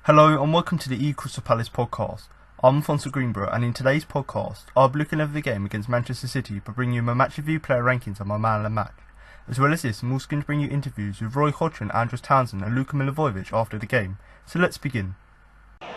Hello and welcome to the Crystal Palace podcast. I'm Alfonso Greenbrook, and in today's podcast I'll be looking over the game against Manchester City by bringing you my match review player rankings and my man of the match. As well as this, I'm also going to bring you interviews with Roy Hodgson, Andros, Townsend and Luka Milivojević after the game. So let's begin.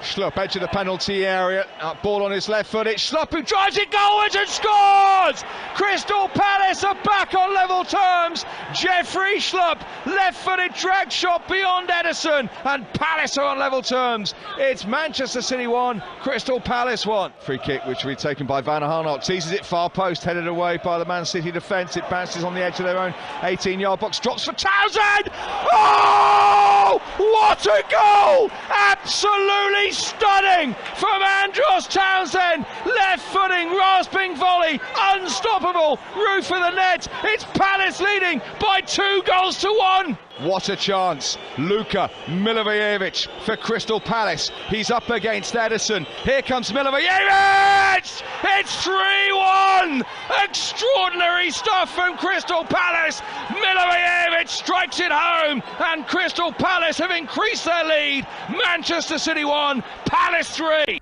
Schlupp edge of the penalty area, ball on his left foot, it's Schlupp who drives it goalwards and scores! Crystal Palace are back on level terms. Jeffrey Schlupp, left-footed drag shot beyond Ederson, and Palace are on level terms. It's Manchester City 1, Crystal Palace 1. Free kick which will be taken by Van Aanholt, teases it far post, headed away by the Man City defence. It bounces on the edge of their own 18-yard box, drops for Townsend! Oh! What a goal! Absolutely stunning from Andros Townsend, left footing, rasping volley, unstoppable, roof of the net. It's Palace leading by 2-1. What a chance. Luka, Milivojević for Crystal Palace. He's up against Ederson. Here comes Milivojević! It's 3-1! Extraordinary stuff from Crystal Palace. Milivojević strikes it home, and Crystal Palace have increased their lead. Manchester City 1, Palace 3.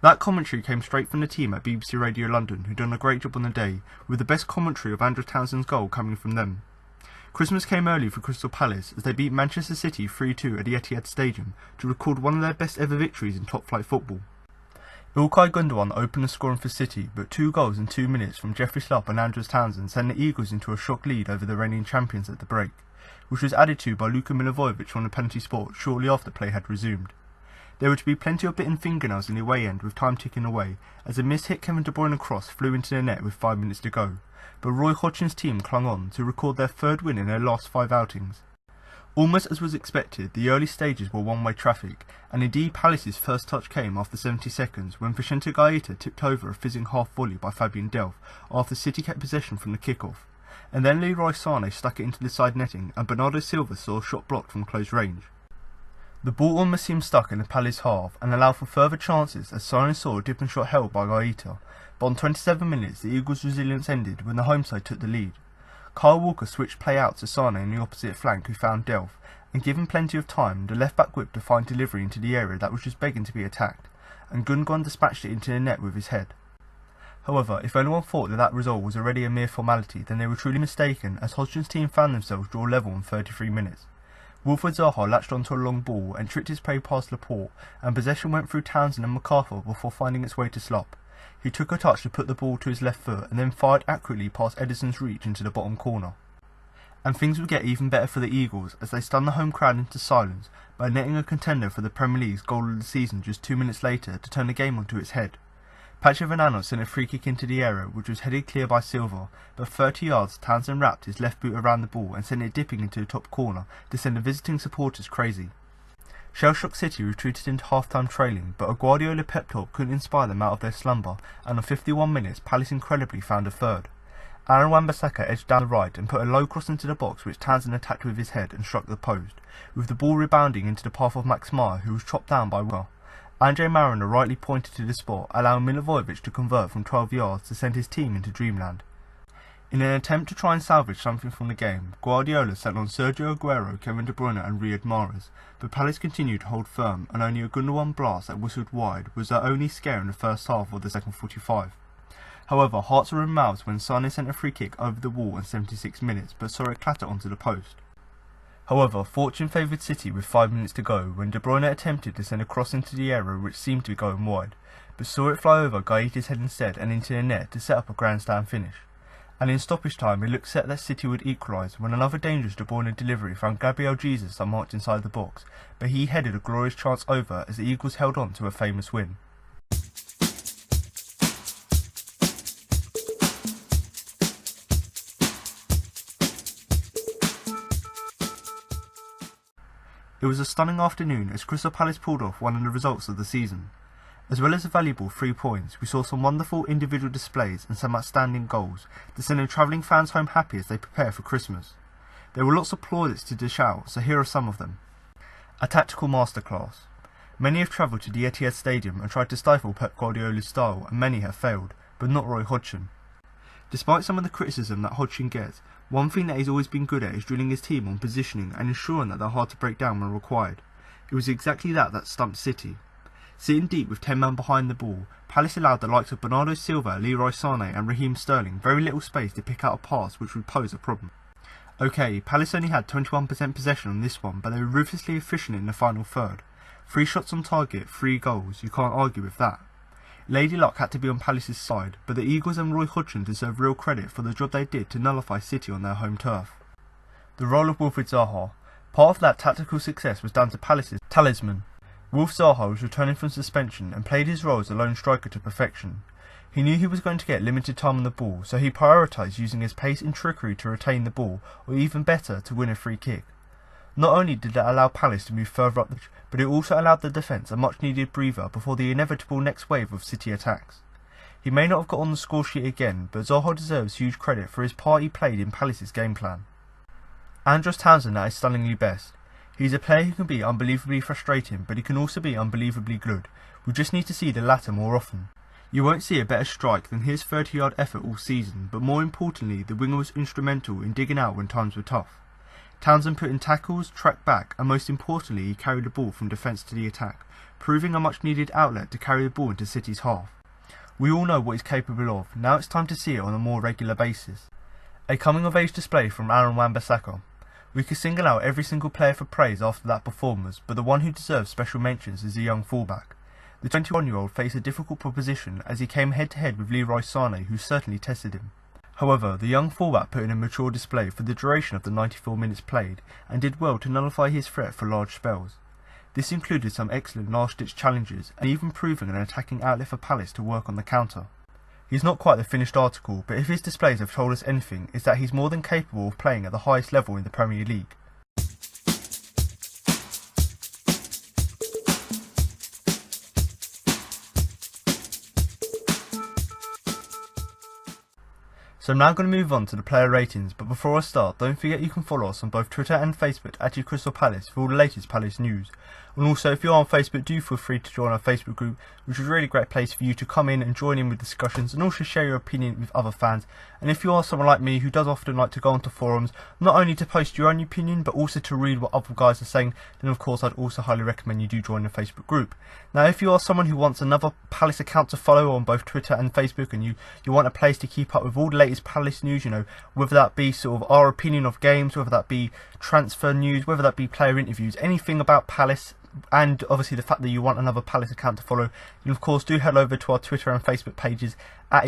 That commentary came straight from the team at BBC Radio London, who done a great job on the day, with the best commentary of Andros Townsend's goal coming from them. Christmas came early for Crystal Palace as they beat Manchester City 3-2 at the Etihad Stadium to record one of their best ever victories in top-flight football. İlkay Gündoğan opened the scoring for City, but 2 goals in 2 minutes from Jeffrey Schlupp and Andros Townsend sent the Eagles into a shock lead over the reigning champions at the break, which was added to by Luka Milivojević from the penalty spot shortly after play had resumed. There were to be plenty of bitten fingernails in the away end with time ticking away, as a missed-hit Kevin De Bruyne cross flew into the net with 5 minutes to go, but Roy Hodgson's team clung on to record their 3rd win in their last 5 outings. Almost as was expected, the early stages were one-way traffic, and indeed Palace's first touch came after 70 seconds when Vicente Gaeta tipped over a fizzing half volley by Fabian Delph after City kept possession from the kick-off, and then Leroy Sané stuck it into the side netting and Bernardo Silva saw a shot blocked from close range. The ball almost seemed stuck in the Palace half and allowed for further chances as Sané saw a dipping shot held by Gaeta, but on 27 minutes the Eagles' resilience ended when the home side took the lead. Kyle Walker switched play out to Sané in the opposite flank, who found Delph, and given plenty of time, the left-back whipped a fine delivery into the area that was just begging to be attacked, and Gündoğan dispatched it into the net with his head. However, if anyone thought that result was already a mere formality, then they were truly mistaken, as Hodgson's team found themselves draw level in 33 minutes. Wilfried Zaha latched onto a long ball and tricked his prey past Laporte, and possession went through Townsend and MacArthur before finding its way to Schlupp. He took a touch to put the ball to his left foot and then fired accurately past Ederson's reach into the bottom corner. And things would get even better for the Eagles as they stunned the home crowd into silence by netting a contender for the Premier League's goal of the season just 2 minutes later to turn the game onto its head. Patrick Van Aanholt sent a free kick into the area which was headed clear by Silva, but 30 yards Townsend wrapped his left boot around the ball and sent it dipping into the top corner to send the visiting supporters crazy. Shell-shocked City retreated into half-time trailing, but a Guardiola pep talk couldn't inspire them out of their slumber, and on 51 minutes Palace incredibly found a third. Aaron Wan-Bissaka edged down the right and put a low cross into the box which Townsend attacked with his head and struck the post, with the ball rebounding into the path of Max Meyer, who was chopped down by Walker. Andre Mariner rightly pointed to the spot, allowing Milivojević to convert from 12 yards to send his team into dreamland. In an attempt to try and salvage something from the game, Guardiola sent on Sergio Aguero, Kevin De Bruyne and Riyad Mahrez, but Palace continued to hold firm, and only a Gündoğan blast that whistled wide was their only scare in the first half of the second 45. However, hearts were in mouths when Sané sent a free kick over the wall in 76 minutes, but saw it clatter onto the post. However, fortune favoured City with 5 minutes to go when De Bruyne attempted to send a cross into the area which seemed to be going wide, but saw it fly over Gaeta's head instead and into the net to set up a grandstand finish. And in stoppage time it looked set that City would equalise when another dangerous De Bruyne delivery found Gabriel Jesus unmarked inside the box, but he headed a glorious chance over as the Eagles held on to a famous win. It was a stunning afternoon as Crystal Palace pulled off one of the results of the season. As well as the valuable 3 points, we saw some wonderful individual displays and some outstanding goals to send the travelling fans home happy as they prepare for Christmas. There were lots of plaudits to dish out, so here are some of them. A tactical masterclass. Many have travelled to the Etihad Stadium and tried to stifle Pep Guardiola's style, and many have failed, but not Roy Hodgson. Despite some of the criticism that Hodgson gets, one thing that he's always been good at is drilling his team on positioning and ensuring that they're hard to break down when required. It was exactly that stumped City. Sitting deep with 10 men behind the ball, Palace allowed the likes of Bernardo Silva, Leroy Sané and Raheem Sterling very little space to pick out a pass which would pose a problem. Okay, Palace only had 21% possession on this one, but they were ruthlessly efficient in the final third. 3 shots on target, 3 goals, you can't argue with that. Lady Luck had to be on Palace's side, but the Eagles and Roy Hodgson deserve real credit for the job they did to nullify City on their home turf. The role of Wilfried Zaha. Part of that tactical success was down to Palace's talisman. Wilf Zaha was returning from suspension and played his role as a lone striker to perfection. He knew he was going to get limited time on the ball, so he prioritised using his pace and trickery to retain the ball, or even better, to win a free kick. Not only did that allow Palace to move further up the pitch, but it also allowed the defence a much needed breather before the inevitable next wave of City attacks. He may not have got on the score sheet again, but Zaha deserves huge credit for his part he played in Palace's game plan. Andros Townsend at his stunningly best. He's a player who can be unbelievably frustrating, but he can also be unbelievably good. We just need to see the latter more often. You won't see a better strike than his 30-yard effort all season, but more importantly, the winger was instrumental in digging out when times were tough. Townsend put in tackles, tracked back, and most importantly, he carried the ball from defence to the attack, proving a much needed outlet to carry the ball into City's half. We all know what he's capable of, now it's time to see it on a more regular basis. A coming-of-age display from Aaron Wan-Bissaka. We could single out every single player for praise after that performance, but the one who deserves special mentions is the young fullback. The 21-year-old faced a difficult proposition as he came head-to-head with Leroy Sané, who certainly tested him. However, the young fullback put in a mature display for the duration of the 94 minutes played, and did well to nullify his threat for large spells. This included some excellent last-ditch challenges, and even proving an attacking outlet for Palace to work on the counter. He's not quite the finished article, but if his displays have told us anything, it's that he's more than capable of playing at the highest level in the Premier League. So I'm now going to move on to the player ratings, but before I start, don't forget you can follow us on both Twitter and Facebook at Crystal Palace for all the latest Palace news. And also, if you're on Facebook, do feel free to join our Facebook group, which is a really great place for you to come in and join in with discussions and also share your opinion with other fans. And if you are someone like me who does often like to go onto forums, not only to post your own opinion, but also to read what other guys are saying, then of course I'd also highly recommend you do join the Facebook group. Now, if you are someone who wants another Palace account to follow on both Twitter and Facebook, and you want a place to keep up with all the latest Palace news, you know, whether that be sort of our opinion of games, whether that be transfer news, whether that be player interviews, anything about Palace, and obviously the fact that you want another Palace account to follow, then of course do head over to our Twitter and Facebook pages at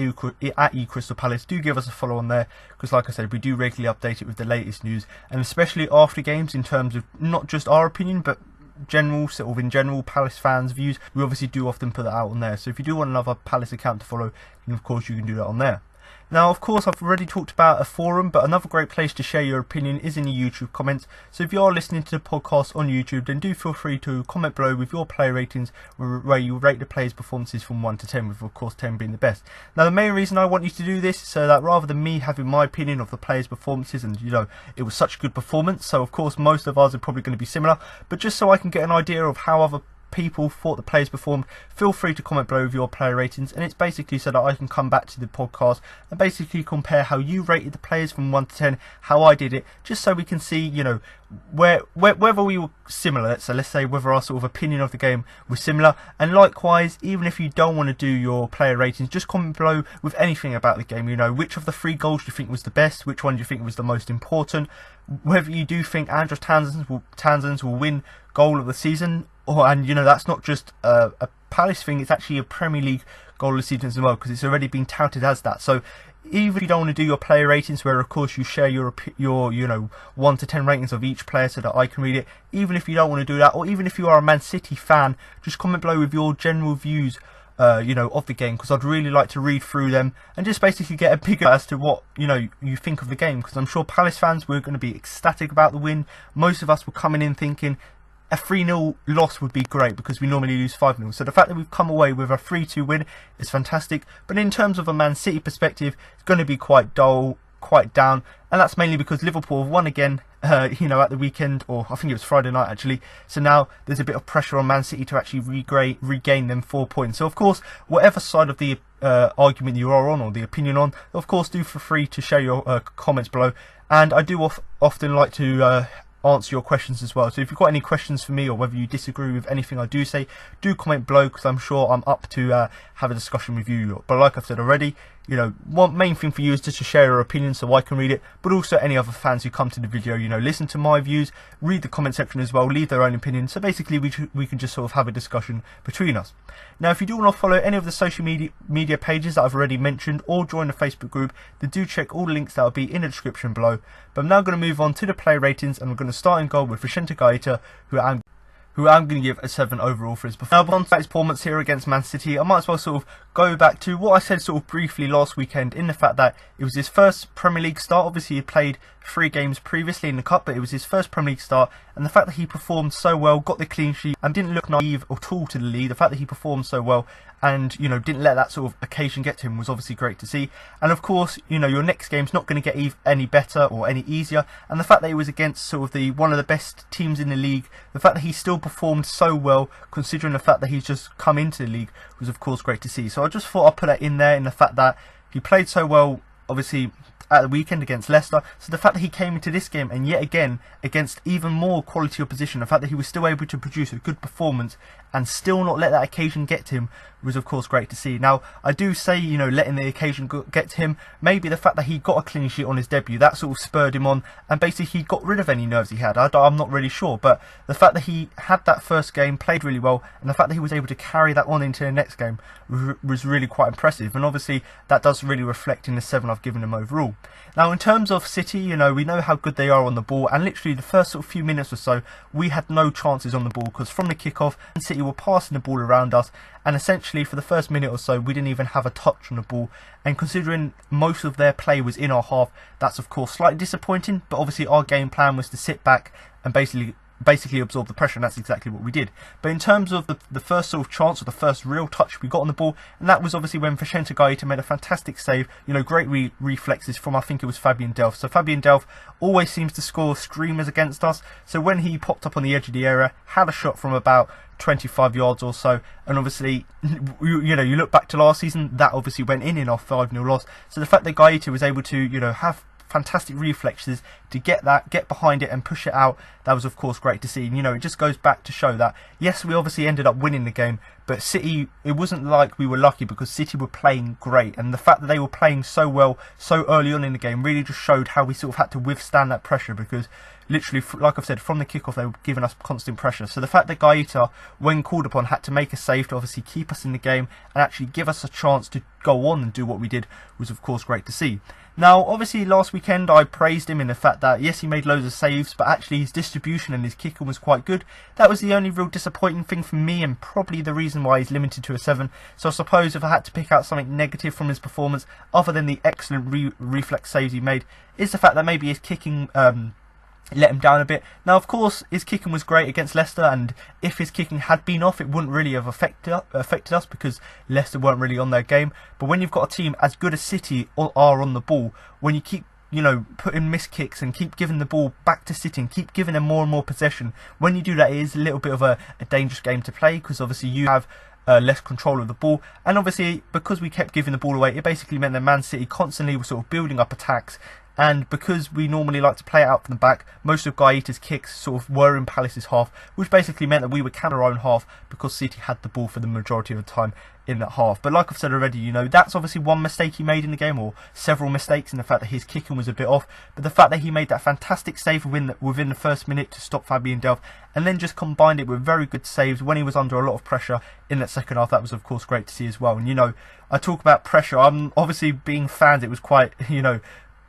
Crystal Palace. Do give us a follow on there, because like I said, we do regularly update it with the latest news, and especially after games, in terms of not just our opinion but general Palace fans' views. We obviously do often put that out on there, so if you do want another Palace account to follow, then of course you can do that on there. Now, of course, I've already talked about a forum, but another great place to share your opinion is in the YouTube comments. So if you are listening to the podcast on YouTube, then do feel free to comment below with your player ratings, where you rate the players' performances from 1 to 10, with of course 10 being the best. Now, the main reason I want you to do this is so that rather than me having my opinion of the players' performances, and you know, it was such a good performance, so of course most of ours are probably going to be similar, but just so I can get an idea of how other people thought the players performed, feel free to comment below with your player ratings, and it's basically so that I can come back to the podcast and basically compare how you rated the players from 1 to 10, how I did it, just so we can see, you know, whether we were similar. So let's say whether our sort of opinion of the game was similar. And likewise, even if you don't want to do your player ratings, just comment below with anything about the game. You know, which of the 3 goals do you think was the best, which one do you think was the most important, whether you do think Andros Townsend will win goal of the season, and you know, that's not just a Palace thing, it's actually a Premier League goal of the season as well, because it's already been touted as that. So even if you don't want to do your player ratings, where of course you share your you know 1 to 10 ratings of each player so that I can read it, even if you don't want to do that, or even if you are a Man City fan, just comment below with your general views you know, of the game, because I'd really like to read through them and just basically get a bigger as to what, you know, you think of the game, because I'm sure Palace fans were going to be ecstatic about the win. Most of us were coming in thinking a 3-0 loss would be great, because we normally lose 5-0. So the fact that we've come away with a 3-2 win is fantastic. But in terms of a Man City perspective, it's going to be quite dull, quite down. And that's mainly because Liverpool have won again, you know, at the weekend, or I think it was Friday night actually. So now there's a bit of pressure on Man City to actually regain them 4 points. So of course, whatever side of the argument you are on, or the opinion on, of course do feel free to share your comments below. And I do often like to answer your questions as well. So if you've got any questions for me, or whether you disagree with anything I do say, do comment below, because I'm sure I'm up to have a discussion with you. But like I've said already, you know, one main thing for you is just to share your opinion so I can read it, but also any other fans who come to the video, you know, listen to my views, read the comment section as well, leave their own opinion. So basically we can just sort of have a discussion between us. Now if you do want to follow any of the social media pages that I've already mentioned, or join the Facebook group, then do check all the links that will be in the description below. But I'm now going to move on to the player ratings, and we're going to start in goal with Vicente Gaeta, who I'm going to give a 7 overall for his performance. Now, on to his performance here against Man City, I might as well sort of go back to what I said sort of briefly last weekend, in the fact that it was his first Premier League start. Obviously, he played 3 games previously in the Cup, but it was his first Premier League start, and the fact that he performed so well, got the clean sheet, and didn't look naive at all to the league, the fact that he performed so well, and, you know, didn't let that sort of occasion get to him, was obviously great to see. And of course, you know, your next game's not going to get any better or any easier, and the fact that he was against sort of one of the best teams in the league, the fact that he still performed so well, considering the fact that he's just come into the league, was of course great to see. So I just thought I'd put that in there, in the fact that he played so well, obviously, at the weekend against Leicester. So the fact that he came into this game, and yet again against even more quality opposition, the fact that he was still able to produce a good performance and still not let that occasion get to him, was of course great to see. Now I do say, you know, letting the occasion get to him, maybe the fact that he got a clean sheet on his debut, that sort of spurred him on, and basically he got rid of any nerves he had. I'm not really sure, but the fact that he had that first game, played really well, and the fact that he was able to carry that on into the next game was really quite impressive, and obviously that does really reflect in the 7 I've given him overall. Now in terms of City, you know, we know how good they are on the ball, and literally the first sort of few minutes or so we had no chances on the ball, because from the kickoff City were passing the ball around us, and essentially for the first minute or so we didn't even have a touch on the ball. And considering most of their play was in our half, that's of course slightly disappointing, but obviously our game plan was to sit back and basically absorb the pressure, and that's exactly what we did. But in terms of the first sort of chance, or the first real touch we got on the ball, and that was obviously when Vicente Gaeta made a fantastic save, you know, great reflexes from, I think it was Fabian Delph. So Fabian Delph always seems to score screamers against us, so when he popped up on the edge of the area, had a shot from about 25 yards or so, and obviously, you know, you look back to last season, that obviously went in our 5-0 loss. So the fact that Gaeta was able to, you know, have fantastic reflexes to get behind it and push it out, that was of course great to see. And, you know, it just goes back to show that yes, we obviously ended up winning the game, but City, it wasn't like we were lucky, because City were playing great, and the fact that they were playing so well so early on in the game really just showed how we sort of had to withstand that pressure, because literally, like I've said, from the kickoff they were giving us constant pressure. So the fact that Gaeta, when called upon, had to make a save to obviously keep us in the game and actually give us a chance to go on and do what we did, was of course great to see. Now obviously last weekend I praised him in the fact that yes, he made loads of saves, but actually his distribution and his kicking was quite good. That was the only real disappointing thing for me, and probably the reason why he's limited to a 7. So I suppose if I had to pick out something negative from his performance, other than the excellent reflex saves he made, is the fact that maybe his kicking let him down a bit. Now of course his kicking was great against Leicester, and if his kicking had been off, it wouldn't really have affected us, because Leicester weren't really on their game. But when you've got a team as good as City are on the ball, when you keep, you know, putting missed kicks and keep giving the ball back to City and keep giving them more and more possession, when you do that, it is a little bit of a dangerous game to play, because obviously you have less control of the ball. And obviously because we kept giving the ball away, it basically meant that Man City constantly were sort of building up attacks, and because we normally like to play it out from the back, most of Gaeta's kicks sort of were in Palace's half, which basically meant that we would counter our own half, because City had the ball for the majority of the time in that half. But like I've said already, you know, that's obviously one mistake he made in the game, or several mistakes, in the fact that his kicking was a bit off. But the fact that he made that fantastic save within the first minute to stop Fabian Delph, and then just combined it with very good saves when he was under a lot of pressure in that second half, that was of course great to see as well. And, you know, I talk about pressure, I'm obviously, being fans, it was quite, you know,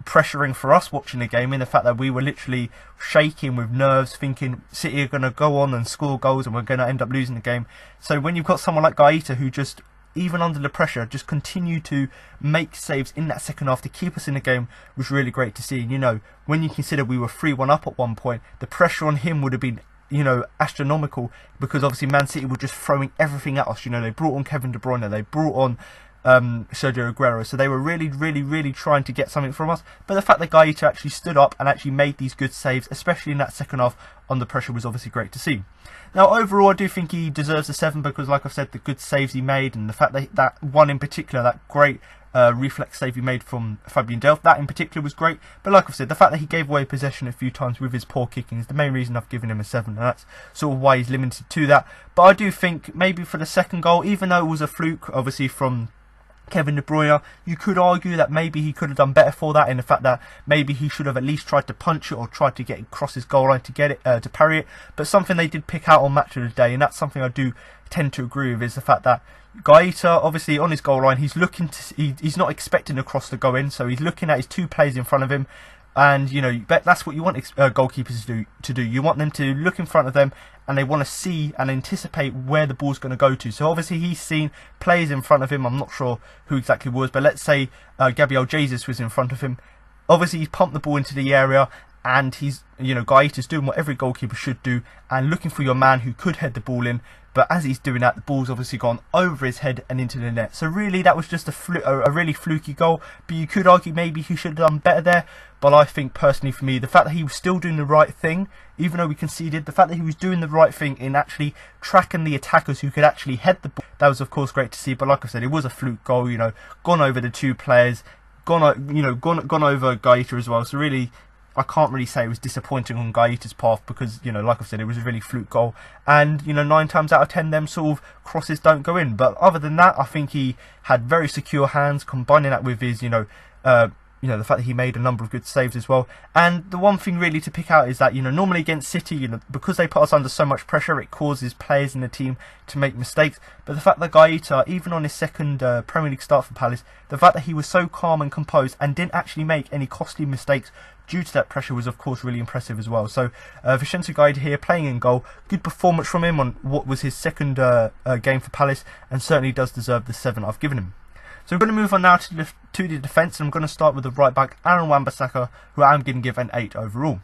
pressuring for us watching the game, in the fact that we were literally shaking with nerves, thinking City are going to go on and score goals and we're going to end up losing the game. So when you've got someone like Gaeta, who just, even under the pressure, just continued to make saves in that second half to keep us in the game, was really great to see. And, you know, when you consider we were 3-1 up at one point, the pressure on him would have been, you know, astronomical, because obviously Man City were just throwing everything at us. You know, they brought on Kevin De Bruyne, they brought on Sergio Aguero, so they were really trying to get something from us. But the fact that Gaeta actually stood up and actually made these good saves, especially in that second half under pressure, was obviously great to see. Now overall, I do think he deserves a 7, because like I've said, the good saves he made, and the fact that one in particular, that great reflex save he made from Fabian Delph. That in particular was great, but like I've said, the fact that he gave away possession a few times with his poor kicking is the main reason I've given him a 7, and that's sort of why he's limited to that. But I do think maybe for the second goal, even though it was a fluke obviously from Kevin De Bruyne, you could argue that maybe he could have done better for that, in the fact that maybe he should have at least tried to punch it or tried to get across his goal line to get it, to parry it. But something they did pick out on Match of the Day, and that's something I do tend to agree with, is the fact that Guaita, obviously on his goal line, he's looking to, he's not expecting the cross to go in, so he's looking at his 2 players in front of him. And you know, that's what you want goalkeepers to do. You want them to look in front of them, and they want to see and anticipate where the ball's going to go to. So obviously he's seen players in front of him. I'm not sure who exactly was, but let's say Gabriel Jesus was in front of him. Obviously he's pumped the ball into the area, and he's, you know, Guaita's doing what every goalkeeper should do, and looking for your man who could head the ball in. But as he's doing that, the ball's obviously gone over his head and into the net. So really, that was just a really fluky goal. But you could argue maybe he should have done better there. But I think personally for me, the fact that he was still doing the right thing, even though we conceded, the fact that he was doing the right thing in actually tracking the attackers who could actually head the ball, that was of course great to see. But like I said, it was a fluke goal. You know, gone over the 2 players, gone over Guaita as well. So really, I can't really say it was disappointing on Guaita's path, because, you know, like I said, it was a really fluke goal, and you know, 9 times out of 10 them sort of crosses don't go in. But other than that, I think he had very secure hands, combining that with his, the fact that he made a number of good saves as well. And the one thing really to pick out is that, you know, normally against City, you know, because they put us under so much pressure, it causes players in the team to make mistakes. But the fact that Guaita, even on his second Premier League start for Palace, the fact that he was so calm and composed and didn't actually make any costly mistakes due to that pressure was of course really impressive as well. So Vincenzo Guaita here playing in goal, good performance from him on what was his second game for Palace, and certainly does deserve the 7 I've given him. So I'm going to move on now to the defence, and I'm going to start with the right back, Aaron Wan-Bissaka, who I'm going to give an 8 overall.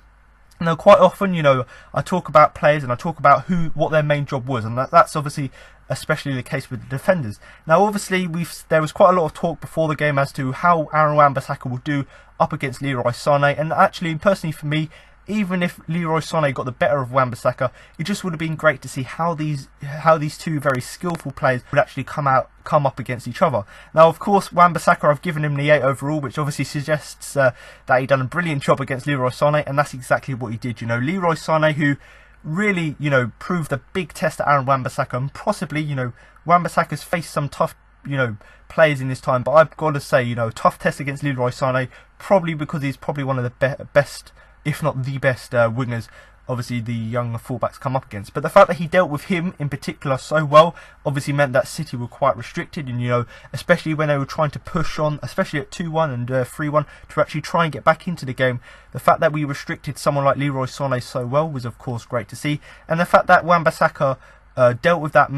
Now, quite often, you know, I talk about players and I talk about what their main job was, and that's obviously especially the case with the defenders. Now, obviously, there was quite a lot of talk before the game as to how Aaron Wan-Bissaka will do up against Leroy Sané, and actually, personally for me, even if Leroy Sané got the better of Wan-Bissaka, it just would have been great to see how these 2 very skillful players would actually come up against each other. Now, of course, Wan-Bissaka, I've given him the 8 overall, which obviously suggests that he done a brilliant job against Leroy Sané, and that's exactly what he did. You know, Leroy Sané, who really, you know, proved a big test at Aaron Wan-Bissaka, and possibly, you know, Wan-Bissaka's faced some tough, you know, players in this time, but I've got to say, you know, tough test against Leroy Sané, probably because he's probably one of the best, if not the best wingers, obviously the young fullbacks come up against. But the fact that he dealt with him in particular so well obviously meant that City were quite restricted, and, you know, especially when they were trying to push on, especially at 2-1 and 3-1, to actually try and get back into the game. The fact that we restricted someone like Leroy Sané so well was of course great to see, and the fact that Wan-Bissaka dealt with that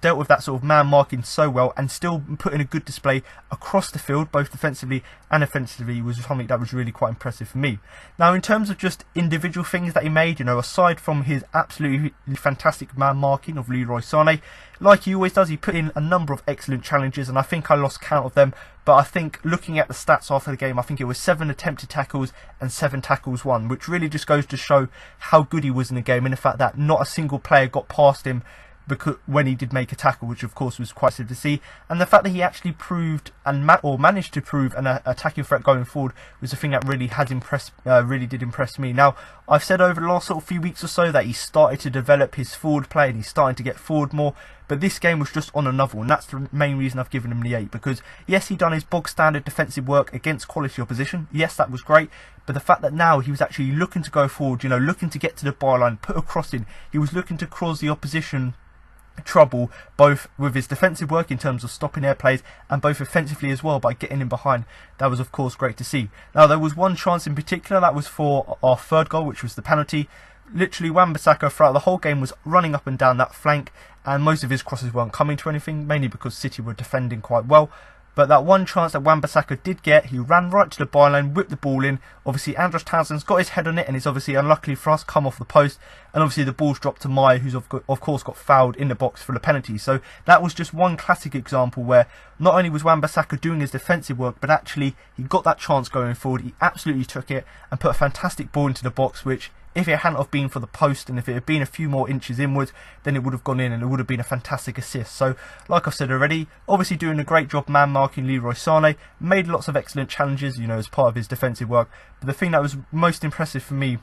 dealt with that sort of man marking so well, and still put in a good display across the field, both defensively and offensively, was something that was really quite impressive for me. Now, in terms of just individual things that he made, you know, aside from his absolutely fantastic man marking of Leroy Sané, like he always does, he put in a number of excellent challenges, and I think I lost count of them, but I think looking at the stats after the game, I think it was 7 attempted tackles and 7 tackles won, which really just goes to show how good he was in the game, and the fact that not a single player got past him because when he did make a tackle, which of course was quite sad to see. And the fact that he actually proved and managed to prove an attacking threat going forward was the thing that really did impress me. Now, I've said over the last sort of few weeks or so that he started to develop his forward play and he's starting to get forward more, but this game was just on another one. That's the main reason I've given him the 8, because yes, he done his bog standard defensive work against quality opposition. Yes, that was great, but the fact that now he was actually looking to go forward, you know, looking to get to the byline, put a cross in, he was looking to cause the opposition trouble, both with his defensive work in terms of stopping their plays, and both offensively as well by getting in behind. That was of course great to see. Now, there was one chance in particular that was for our third goal, which was the penalty. Literally, Wan-Bissaka throughout the whole game was running up and down that flank, and most of his crosses weren't coming to anything, mainly because City were defending quite well. But that one chance that Wan-Bissaka did get, he ran right to the byline, whipped the ball in. Obviously, Andros Townsend's got his head on it, and it's obviously unluckily for us come off the post. And obviously the ball's dropped to Maya, who's of course got fouled in the box for the penalty. So that was just one classic example where not only was Wan-Bissaka doing his defensive work, but actually he got that chance going forward. He absolutely took it and put a fantastic ball into the box, which if it hadn't have been for the post and if it had been a few more inches inwards, then it would have gone in and it would have been a fantastic assist. So like I've said already, obviously doing a great job man marking Leroy Sané, made lots of excellent challenges, you know, as part of his defensive work. But the thing that was most impressive for me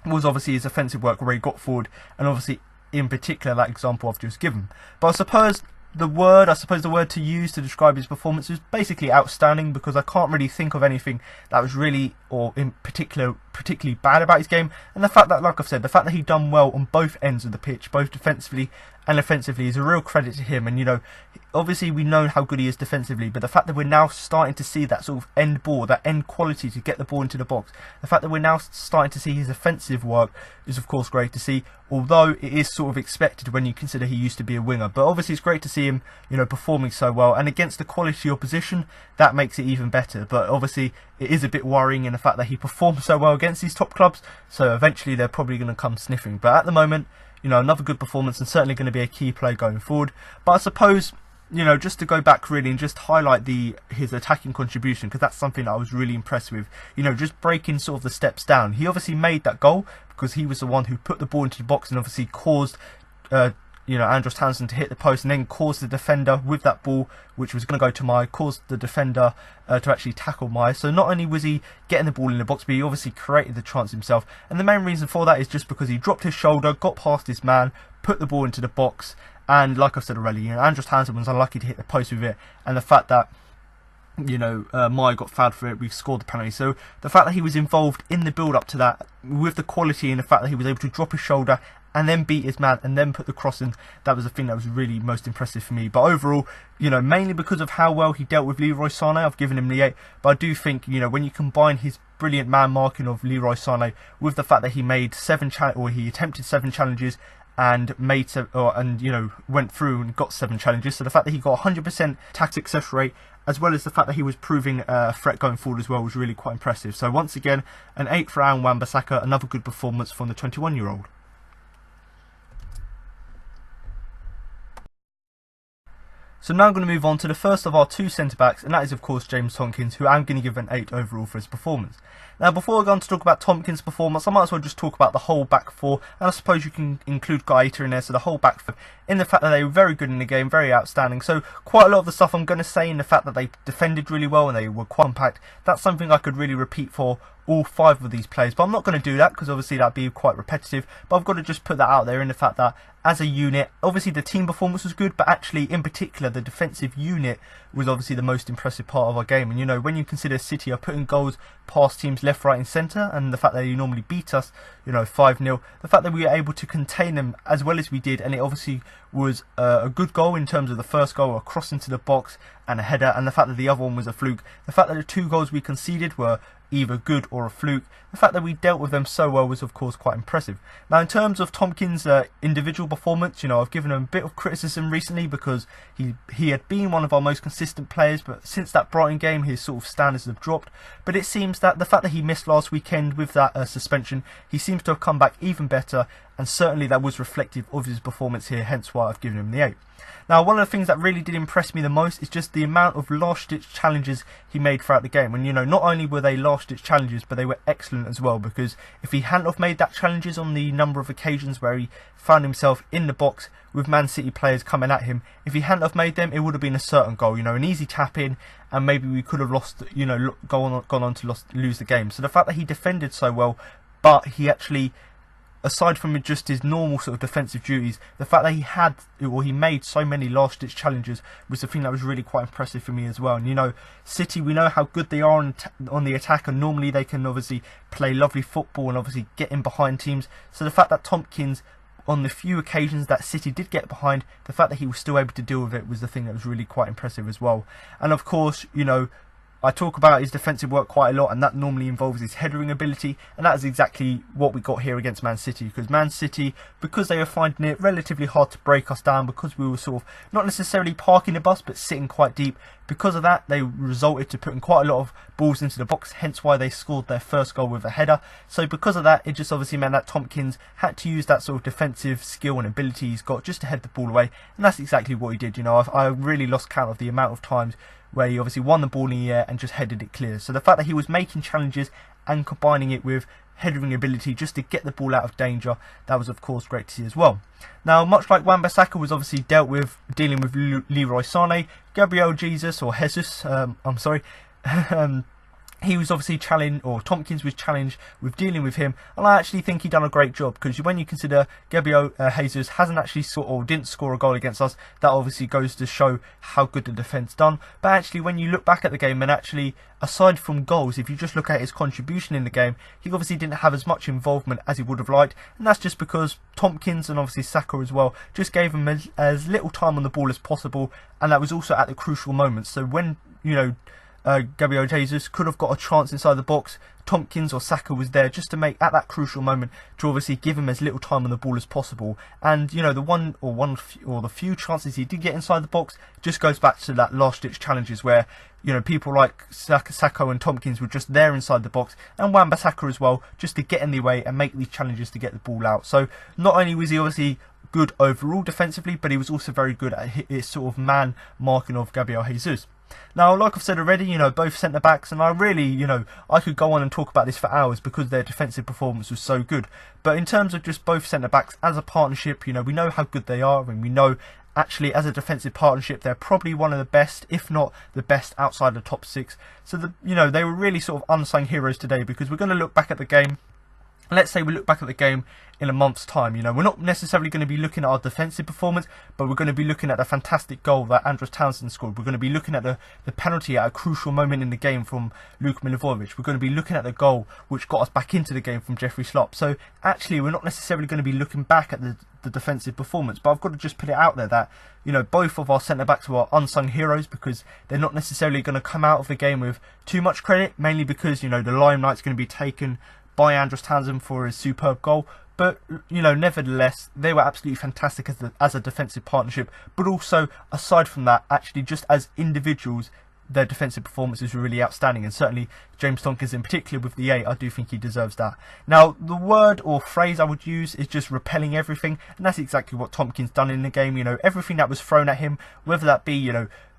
was obviously his offensive work where he got forward, and obviously in particular that example I've just given. But I suppose the word to use to describe his performance is basically outstanding, because I can't really think of anything that was really, or in particularly bad about his game. And the fact that, like I've said, the fact that he done well on both ends of the pitch, both defensively and offensively, is a real credit to him. And you know, obviously we know how good he is defensively, but the fact that we're now starting to see that sort of end ball, that end quality to get the ball into the box, the fact that we're now starting to see his offensive work is of course great to see, although it is sort of expected when you consider he used to be a winger. But obviously it's great to see him, you know, performing so well, and against the quality opposition, that makes it even better. But obviously it is a bit worrying in the fact that he performs so well against these top clubs, so eventually they're probably going to come sniffing. But at the moment, you know, another good performance and certainly going to be a key play going forward. But I suppose, you know, just to go back really and just highlight his attacking contribution, because that's something that I was really impressed with. You know, just breaking sort of the steps down. He obviously made that goal because he was the one who put the ball into the box and obviously caused you know, Andros Townsend to hit the post, and then caused the defender with that ball, which was going to go to Mai, caused the defender to actually tackle Mai. So not only was he getting the ball in the box, but he obviously created the chance himself. And the main reason for that is just because he dropped his shoulder, got past his man, put the ball into the box. And like I said already, you know, Andros Townsend was unlucky to hit the post with it, and the fact that, you know, Mai got fouled for it, we scored the penalty. So the fact that he was involved in the build up to that, with the quality and the fact that he was able to drop his shoulder and then beat his man and then put the cross in, that was the thing that was really most impressive for me. But overall, you know, mainly because of how well he dealt with Leroy Sané, I've given him the 8. But I do think, you know, when you combine his brilliant man marking of Leroy Sané with the fact that he made he attempted 7 challenges and you know, went through and got 7 challenges, so the fact that he got 100% tackle success rate, as well as the fact that he was proving a threat going forward as well, was really quite impressive. So once again, an 8 for Aaron Wan-Bissaka, another good performance from the 21-year-old. So now I'm going to move on to the first of our 2 centre-backs, and that is of course James Tomkins, who I'm going to give an 8 overall for his performance. Now before I go on to talk about Tomkins' performance, I might as well just talk about the whole back 4, and I suppose you can include Gaeta in there, so the whole back 4, in the fact that they were very good in the game, very outstanding. So quite a lot of the stuff I'm going to say in the fact that they defended really well and they were quite compact, that's something I could really repeat for all 5 of these players, but I'm not going to do that because obviously that'd be quite repetitive. But I've got to just put that out there in the fact that as a unit, obviously the team performance was good, but actually in particular the defensive unit was obviously the most impressive part of our game. And you know, when you consider City are putting goals past teams left, right and centre, and the fact that they normally beat us, you know, 5-0, the fact that we were able to contain them as well as we did, and it obviously was a good goal in terms of the first goal, a cross into the box and a header, and the fact that the other one was a fluke, the fact that the 2 goals we conceded were either good or a fluke, the fact that we dealt with them so well was of course quite impressive. Now in terms of Tomkins' individual performance, you know, I've given him a bit of criticism recently because he had been one of our most consistent players, but since that Brighton game his sort of standards have dropped. But it seems that the fact that he missed last weekend with that suspension, he seems to have come back even better, and certainly that was reflective of his performance here, hence why I've given him the 8. Now one of the things that really did impress me the most is just the amount of last-ditch challenges he made throughout the game. And you know, not only were they last-ditch challenges, but they were excellent as well, because if he hadn't have made that challenges on the number of occasions where he found himself in the box with Man City players coming at him, if he hadn't have made them, it would have been a certain goal, you know, an easy tap in, and maybe we could have lost, you know, gone on to lose the game. So the fact that he defended so well, but he actually, aside from just his normal sort of defensive duties, the fact that he made so many last-ditch challenges was the thing that was really quite impressive for me as well. And you know, City, we know how good they are on the attack, and normally they can obviously play lovely football and obviously get in behind teams. So the fact that Tomkins, on the few occasions that City did get behind, the fact that he was still able to deal with it was the thing that was really quite impressive as well. And of course, you know, I talk about his defensive work quite a lot, and that normally involves his headering ability, and that is exactly what we got here against Man City. Because Man City, because they were finding it relatively hard to break us down, because we were sort of not necessarily parking the bus but sitting quite deep, because of that they resulted to putting quite a lot of balls into the box, hence why they scored their first goal with a header. So because of that, it just obviously meant that Tomkins had to use that sort of defensive skill and ability he's got just to head the ball away, and that's exactly what he did. You know, I really lost count of the amount of times where he obviously won the ball in the air and just headed it clear. So the fact that he was making challenges and combining it with heading ability just to get the ball out of danger. That was of course great to see as well. Now, much like Wan-Bissaka was obviously dealing with Leroy Sané, Gabriel Jesus, I'm sorry, he was obviously challenged, or Tompkins was challenged with dealing with him, and I actually think he done a great job, because when you consider Gabriel Jesus hasn't actually didn't score a goal against us, that obviously goes to show how good the defence done. But actually, when you look back at the game, and actually aside from goals, if you just look at his contribution in the game, he obviously didn't have as much involvement as he would have liked, and that's just because Tompkins and obviously Saka as well just gave him as little time on the ball as possible, and that was also at the crucial moments. So when Gabriel Jesus could have got a chance inside the box, Tompkins or Saka was there just to make, at that crucial moment, to obviously give him as little time on the ball as possible. And the few chances he did get inside the box just goes back to that last ditch challenges where people like Saka and Tompkins were just there inside the box, and Wan-Bissaka as well, just to get in the way and make these challenges to get the ball out. So not only was he obviously good overall defensively, but he was also very good at his sort of man marking of Gabriel Jesus. Now, like I've said already, both centre-backs, and I really, I could go on and talk about this for hours because their defensive performance was so good. But in terms of just both centre-backs as a partnership, we know how good they are, and we know actually as a defensive partnership they're probably one of the best, if not the best, outside the top six. So, they were really sort of unsung heroes today, because we're going to look back at the game. Let's say we look back at the game in a month's time, we're not necessarily going to be looking at our defensive performance, but we're going to be looking at the fantastic goal that Andros Townsend scored. We're going to be looking at the penalty at a crucial moment in the game from Luka Milivojević. We're going to be looking at the goal which got us back into the game from Jeffrey Schlupp. So actually, we're not necessarily going to be looking back at the defensive performance, but I've got to just put it out there that both of our centre-backs were unsung heroes, because they're not necessarily going to come out of the game with too much credit, mainly because the limelight's going to be taken by Andros Townsend for his superb goal. But nevertheless, they were absolutely fantastic as a defensive partnership. But also, aside from that, actually just as individuals, their defensive performances were really outstanding, and certainly James Tompkins in particular with the 8, I do think he deserves that. Now, the word or phrase I would use is just repelling everything, and that's exactly what Tompkins done in the game. Everything that was thrown at him, whether that be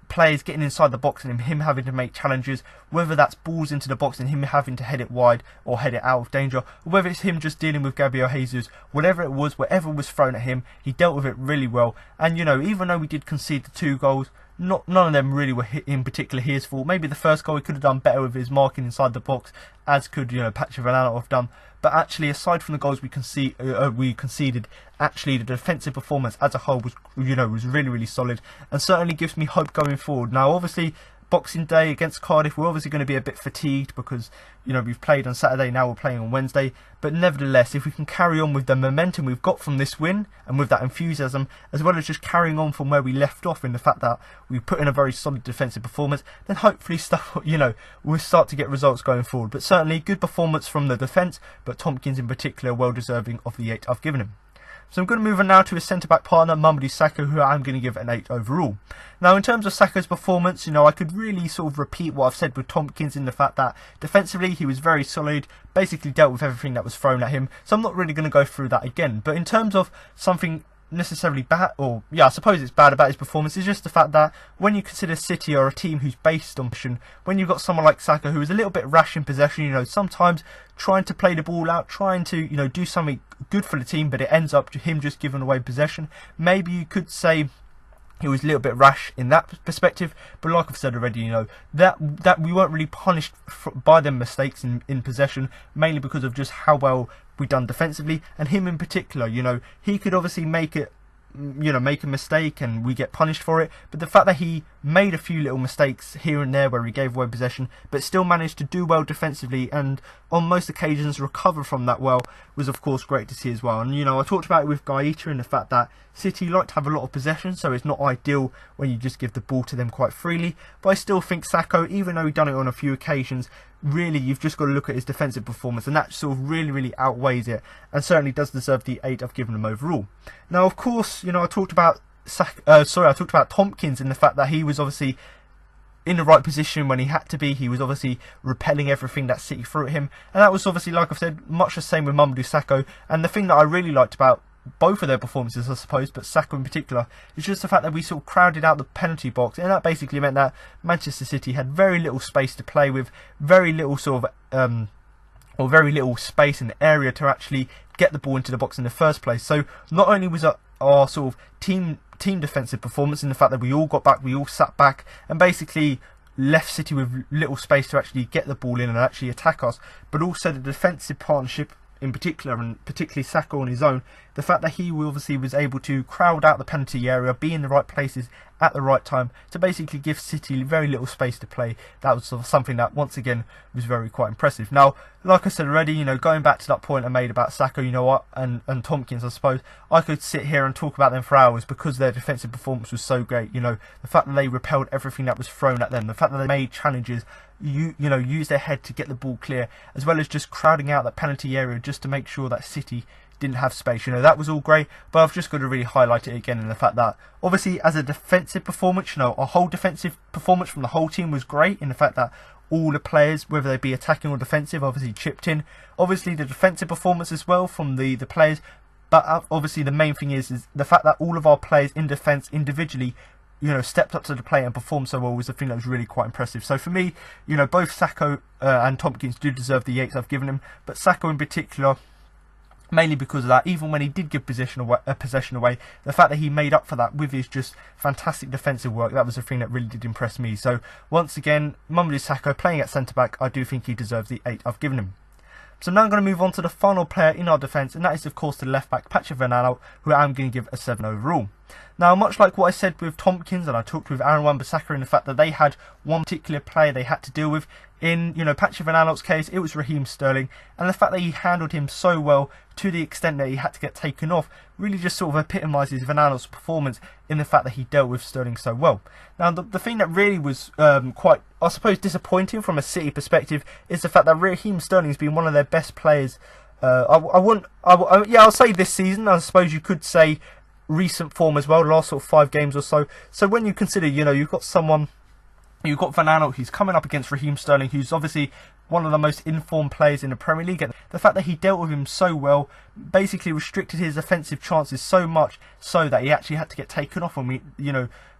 players getting inside the box and him having to make challenges, whether that's balls into the box and him having to head it wide or head it out of danger, or whether it's him just dealing with Gabriel Jesus, whatever it was, whatever was thrown at him, he dealt with it really well. And even though we did concede the 2 goals, none of them really were in particular his fault. Maybe the first goal he could have done better with his marking inside the box, as could Patrick Van have done. But actually, aside from the goals we conceded, actually the defensive performance as a whole was really, really solid, and certainly gives me hope going forward. Now, obviously, Boxing Day against Cardiff, we're obviously going to be a bit fatigued because we've played on Saturday, now we're playing on Wednesday. But nevertheless, if we can carry on with the momentum we've got from this win, and with that enthusiasm, as well as just carrying on from where we left off in the fact that we put in a very solid defensive performance, then hopefully stuff we'll start to get results going forward. But certainly good performance from the defence, but Tompkins in particular well deserving of the 8 I've given him. So I'm going to move on now to his centre-back partner, Mamadou Sakho, who I'm going to give an 8 overall. Now, in terms of Sakho's performance, I could really sort of repeat what I've said with Tompkins in the fact that defensively he was very solid, basically dealt with everything that was thrown at him. So I'm not really going to go through that again. But in terms of something necessarily bad, or I suppose it's bad about his performance, is just the fact that when you consider City are a team who's based on possession, when you've got someone like Saka who is a little bit rash in possession, sometimes trying to play the ball out, trying to do something good for the team, but it ends up to him just giving away possession. Maybe you could say he was a little bit rash in that perspective, but like I've said already, that we weren't really punished by them mistakes in possession, mainly because of just how well we done defensively. And him in particular, he could obviously make a mistake and we get punished for it, but the fact that he made a few little mistakes here and there where he gave away possession, but still managed to do well defensively, and on most occasions recover from that well, was of course great to see as well. And I talked about it with Gaeta in the fact that City like to have a lot of possession, so it's not ideal when you just give the ball to them quite freely. But I still think Sakho, even though he done it on a few occasions, really you've just got to look at his defensive performance, and that sort of really outweighs it, and certainly does deserve the 8 I've given him overall. Now, of course, I talked about Tompkins in the fact that he was obviously in the right position when he had to be. He was obviously repelling everything that City threw at him, and that was obviously, like I've said, much the same with Mamadou Sakho. And the thing that I really liked about both of their performances, I suppose, but Sakho in particular, is just the fact that we sort of crowded out the penalty box, and that basically meant that Manchester City had very little space to play with, very little sort of or very little space in the area to actually get the ball into the box in the first place. So not only was our sort of team defensive performance in the fact that we all got back, we all sat back and basically left City with little space to actually get the ball in and actually attack us, but also the defensive partnership in particular, and particularly Saka on his own, the fact that he obviously was able to crowd out the penalty area, be in the right places at the right time to basically give City very little space to play. That was sort of something that once again was very quite impressive. Now, like I said already, you know, going back to that point I made about Saka, you know what, and Tompkins, I suppose I could sit here and talk about them for hours because their defensive performance was so great. You know, the fact that they repelled everything that was thrown at them, the fact that they made challenges, you know, use their head to get the ball clear, as well as just crowding out that penalty area just to make sure that City didn't have space. You know, that was all great, but I've just got to really highlight it again in the fact that obviously as a defensive performance, you know, our whole defensive performance from the whole team was great in the fact that all the players, whether they be attacking or defensive, obviously chipped in. Obviously the defensive performance as well from the players, but obviously the main thing is the fact that all of our players in defence individually, you know, stepped up to the plate and performed so well was the thing that was really quite impressive. So for me, you know, both Saka and Tompkins do deserve the 8s I've given him, but Saka in particular, mainly because of that, even when he did give possession away, the fact that he made up for that with his just fantastic defensive work, that was the thing that really did impress me. So once again, Mamadou Sakho playing at centre-back, I do think he deserves the 8 I've given him. So now I'm going to move on to the final player in our defence, and that is of course the left-back Patrick Van Aanholt, who I'm going to give a 7 overall. Now, much like what I said with Tompkins and I talked with Aaron Wan-Bissaka in the fact that they had one particular player they had to deal with, in, you know, Patrick Van Aanholt's case, it was Raheem Sterling, and the fact that he handled him so well to the extent that he had to get taken off really just sort of epitomises Van Aanholt's performance in the fact that he dealt with Sterling so well. Now, the thing that really was quite, I suppose, disappointing from a City perspective is the fact that Raheem Sterling's been one of their best players. I'll say this season. I suppose you could say recent form as well, the last sort of 5 games or so. So when you consider, you know, you've got Van Aanholt who's coming up against Raheem Sterling, who's obviously one of the most informed players in the Premier League, and the fact that he dealt with him so well basically restricted his offensive chances so much so that he actually had to get taken off, and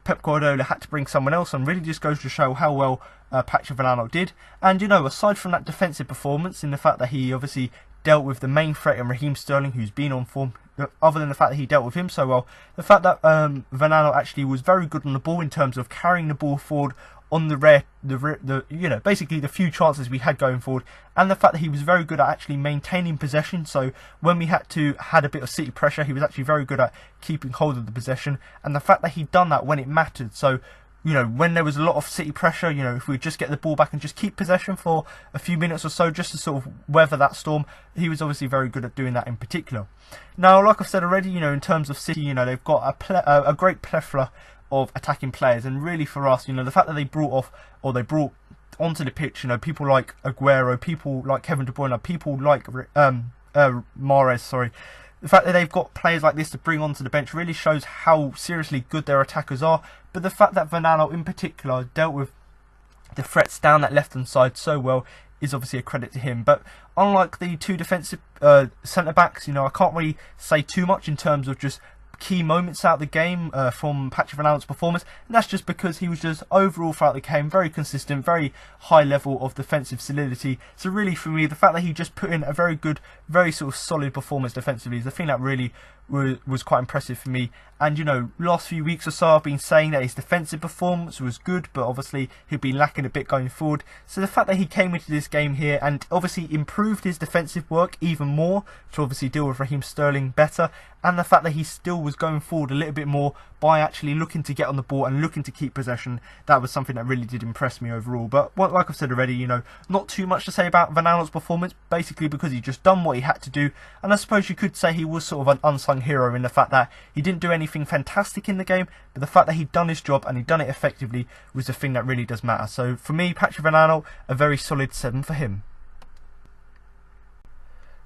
Pep Guardiola had to bring someone else on. Really just goes to show how well Patrick Van Aanholt did. And, you know, aside from that defensive performance, in the fact that he obviously dealt with the main threat in Raheem Sterling, who's been on form, other than the fact that he dealt with him so well, the fact that Van Aanholt actually was very good on the ball in terms of carrying the ball forward on basically the few chances we had going forward, and the fact that he was very good at actually maintaining possession. So when we had a bit of City pressure, he was actually very good at keeping hold of the possession, and the fact that he'd done that when it mattered. So, you know, when there was a lot of City pressure, you know, if we just get the ball back and just keep possession for a few minutes or so, just to sort of weather that storm, he was obviously very good at doing that in particular. Now, like I've said already, you know, in terms of City, you know, they've got a great plethora of attacking players, and really for us, you know, the fact that they brought onto the pitch, you know, people like Aguero, people like Kevin De Bruyne, people like Mahrez, the fact that they've got players like this to bring onto the bench really shows how seriously good their attackers are. But the fact that Van Aanholt in particular dealt with the threats down that left-hand side so well is obviously a credit to him. But unlike the 2 defensive centre-backs, you know, I can't really say too much in terms of just key moments out of the game from Patrick Van Aanholt's performance, and that's just because he was just overall throughout the game very consistent, very high level of defensive solidity. So really for me, the fact that he just put in a very good, very sort of solid performance defensively is the thing that really was quite impressive for me. And, you know, last few weeks or so I've been saying that his defensive performance was good, but obviously he'd been lacking a bit going forward. So the fact that he came into this game here and obviously improved his defensive work even more to obviously deal with Raheem Sterling better, and the fact that he still was going forward a little bit more by actually looking to get on the ball and looking to keep possession, that was something that really did impress me overall. But like I've said already, you know, not too much to say about Van Aanholt's performance, basically because he just done what he had to do. And I suppose you could say he was sort of an unsung hero in the fact that he didn't do anything fantastic in the game, but the fact that he'd done his job and he'd done it effectively was the thing that really does matter. So for me, Patrick Van Aanholt, a very solid 7 for him.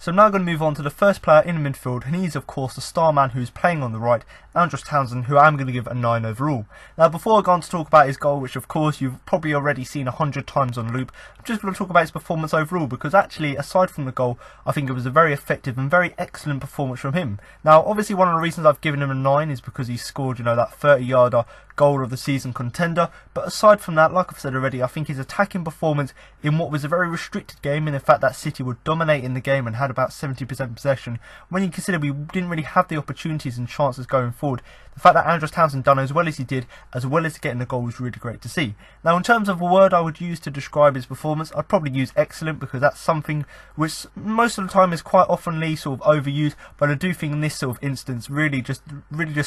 So I'm now going to move on to the first player in the midfield, and he's of course the star man who's playing on the right, Andros Townsend, who I'm going to give a 9 overall. Now before I go on to talk about his goal, which of course you've probably already seen 100 times on loop, I'm just going to talk about his performance overall, because actually aside from the goal, I think it was a very effective and very excellent performance from him. Now obviously one of the reasons I've given him a 9 is because he scored, you know, that 30-yarder goal of the season contender, but aside from that, like I've said already, I think his attacking performance in what was a very restricted game, in the fact that City were dominating the game and had about 70% possession, when you consider we didn't really have the opportunities and chances going forward, the fact that Andros Townsend done as well as he did, as well as getting the goal, was really great to see. Now in terms of a word I would use to describe his performance, I'd probably use excellent, because that's something which most of the time is quite oftenly sort of overused, but I do think in this sort of instance really just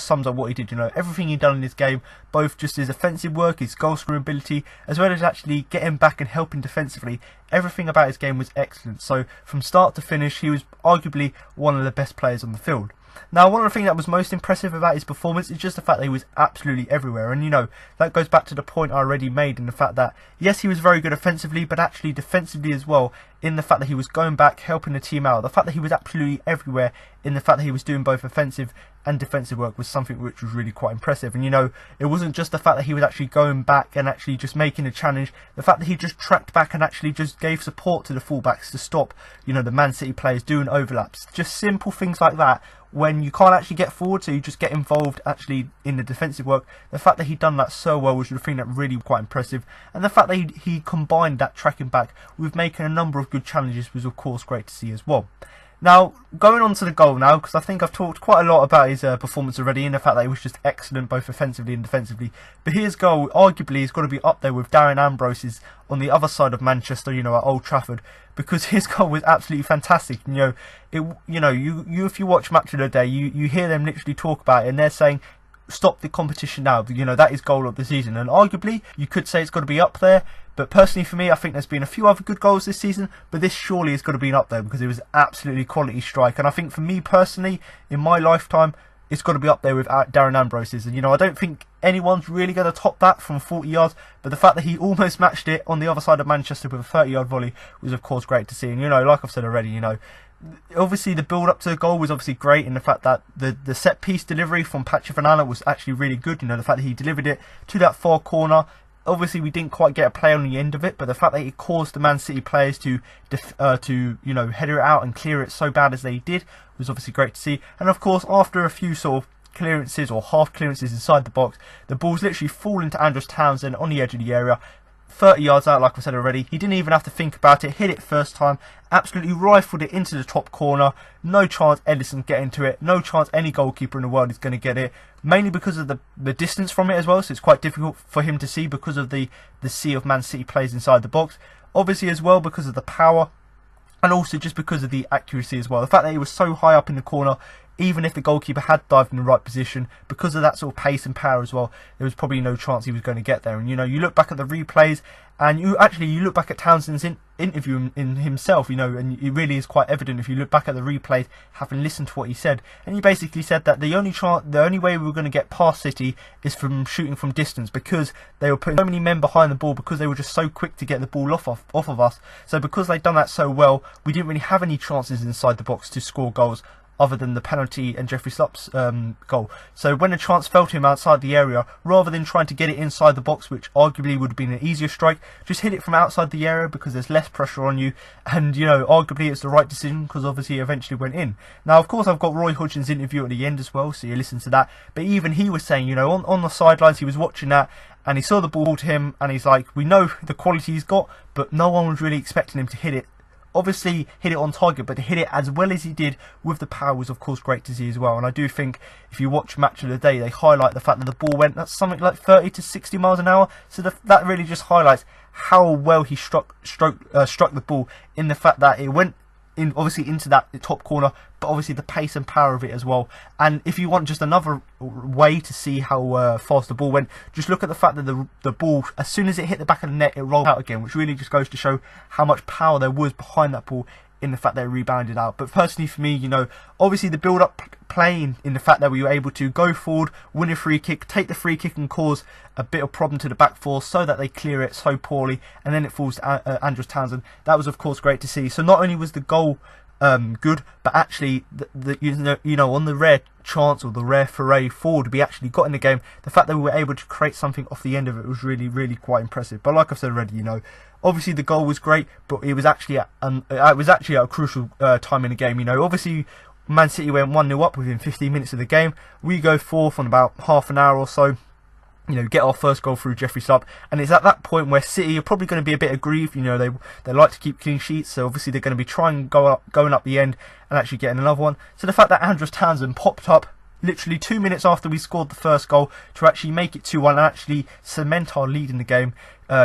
sums up what he did. You know, everything he done in this game, both just his offensive work, his goal scoring ability, as well as actually getting back and helping defensively, everything about his game was excellent. So from start to finish, he was arguably one of the best players on the field. Now one of the things that was most impressive about his performance is just the fact that he was absolutely everywhere, and you know, that goes back to the point I already made in the fact that yes, he was very good offensively, but actually defensively as well, in the fact that he was going back, helping the team out. The fact that he was absolutely everywhere, in the fact that he was doing both offensive and defensive work, was something which was really quite impressive. And you know, it wasn't just the fact that he was actually going back and actually just making a challenge, the fact that he just tracked back and actually just gave support to the fullbacks to stop, you know, the Man City players doing overlaps. Just simple things like that, when you can't actually get forward, so you just get involved actually in the defensive work. The fact that he done that so well was the thing that really quite impressive, and the fact that he combined that tracking back with making a number of good challenges was of course great to see as well. Now, going on to the goal now, because I think I've talked quite a lot about his performance already, in the fact that he was just excellent both offensively and defensively. But his goal, arguably, has got to be up there with Darren Ambros's on the other side of Manchester, you know, at Old Trafford, because his goal was absolutely fantastic. You know, if you watch Match of the Day, you hear them literally talk about it, and they're saying, stop the competition now. You know, that is goal of the season, and arguably you could say it's got to be up there, but personally for me, I think there's been a few other good goals this season, but this surely has got to be up there, because it was absolutely quality strike. And I think for me personally, in my lifetime, it's got to be up there with Darren Ambros's. And you know, I don't think anyone's really going to top that from 40 yards, but the fact that he almost matched it on the other side of Manchester with a 30-yard volley was of course great to see. And you know, like I've said already, you know, obviously the build up to the goal was obviously great, in the fact that the set piece delivery from Patrick Van Aanen was actually really good. You know, the fact that he delivered it to that far corner, obviously we didn't quite get a play on the end of it, but the fact that it caused the Man City players to you know, header it out and clear it so bad as they did was obviously great to see. And of course, after a few sort of clearances or half clearances inside the box, the ball's literally fallen to Andros Townsend on the edge of the area, 30 yards out, like I said already. He didn't even have to think about it, hit it first time, absolutely rifled it into the top corner. No chance Edison getting to it, no chance any goalkeeper in the world is going to get it, mainly because of the distance from it as well, so it's quite difficult for him to see because of the sea of Man City players inside the box. Obviously as well because of the power, and also just because of the accuracy as well. The fact that he was so high up in the corner, even if the goalkeeper had dived in the right position, because of that sort of pace and power as well, there was probably no chance he was going to get there. And you know, you look back at the replays, and you look back at Townsend's interview in himself, you know, and it really is quite evident if you look back at the replays, having listened to what he said. And he basically said that the only way we were going to get past City is from shooting from distance, because they were putting so many men behind the ball, because they were just so quick to get the ball off of us. So because they'd done that so well, we didn't really have any chances inside the box to score goals, other than the penalty and Jeffrey Slup's goal. So when a chance fell to him outside the area, rather than trying to get it inside the box, which arguably would have been an easier strike, just hit it from outside the area, because there's less pressure on you, and you know, arguably it's the right decision, because obviously it eventually went in. Now of course I've got Roy Hodgson's interview at the end as well, so you listen to that, but even he was saying, you know, on the sidelines he was watching that, and he saw the ball to him, and he's like, we know the quality he's got, but no one was really expecting him to hit it. Obviously hit it on target, but to hit it as well as he did with the power was of course great to see as well. And I do think if you watch Match of the Day, they highlight the fact that the ball went at something like 30 to 60 miles an hour. So that really just highlights how well he struck the ball, in the fact that it went in obviously into that top corner, but obviously the pace and power of it as well. And if you want just another way to see how fast the ball went, just look at the fact that the ball, as soon as it hit the back of the net, it rolled out again, which really just goes to show how much power there was behind that ball, in the fact they rebounded out. But personally for me, you know, obviously the build-up playing in the fact that we were able to go forward, win a free kick, take the free kick and cause a bit of problem to the back four, so that they clear it so poorly, and then it falls to Andros Townsend. That was of course great to see. So not only was the goal good, but actually you know on the rare chance or the rare foray forward we actually got in the game, the fact that we were able to create something off the end of it was really quite impressive. But like I've said already, you know, obviously the goal was great, but it was actually at a crucial time in the game. You know, obviously Man City went 1-0 up within 15 minutes of the game. We go forth on about half an hour or so, you know, get our first goal through Jeffrey Schlupp, and it's at that point where City are probably going to be a bit aggrieved. You know, they like to keep clean sheets, so obviously they're going to be going up the end and actually getting another one. So the fact that Andros Townsend popped up literally 2 minutes after we scored the first goal to actually make it 2-1 and actually cement our lead in the game,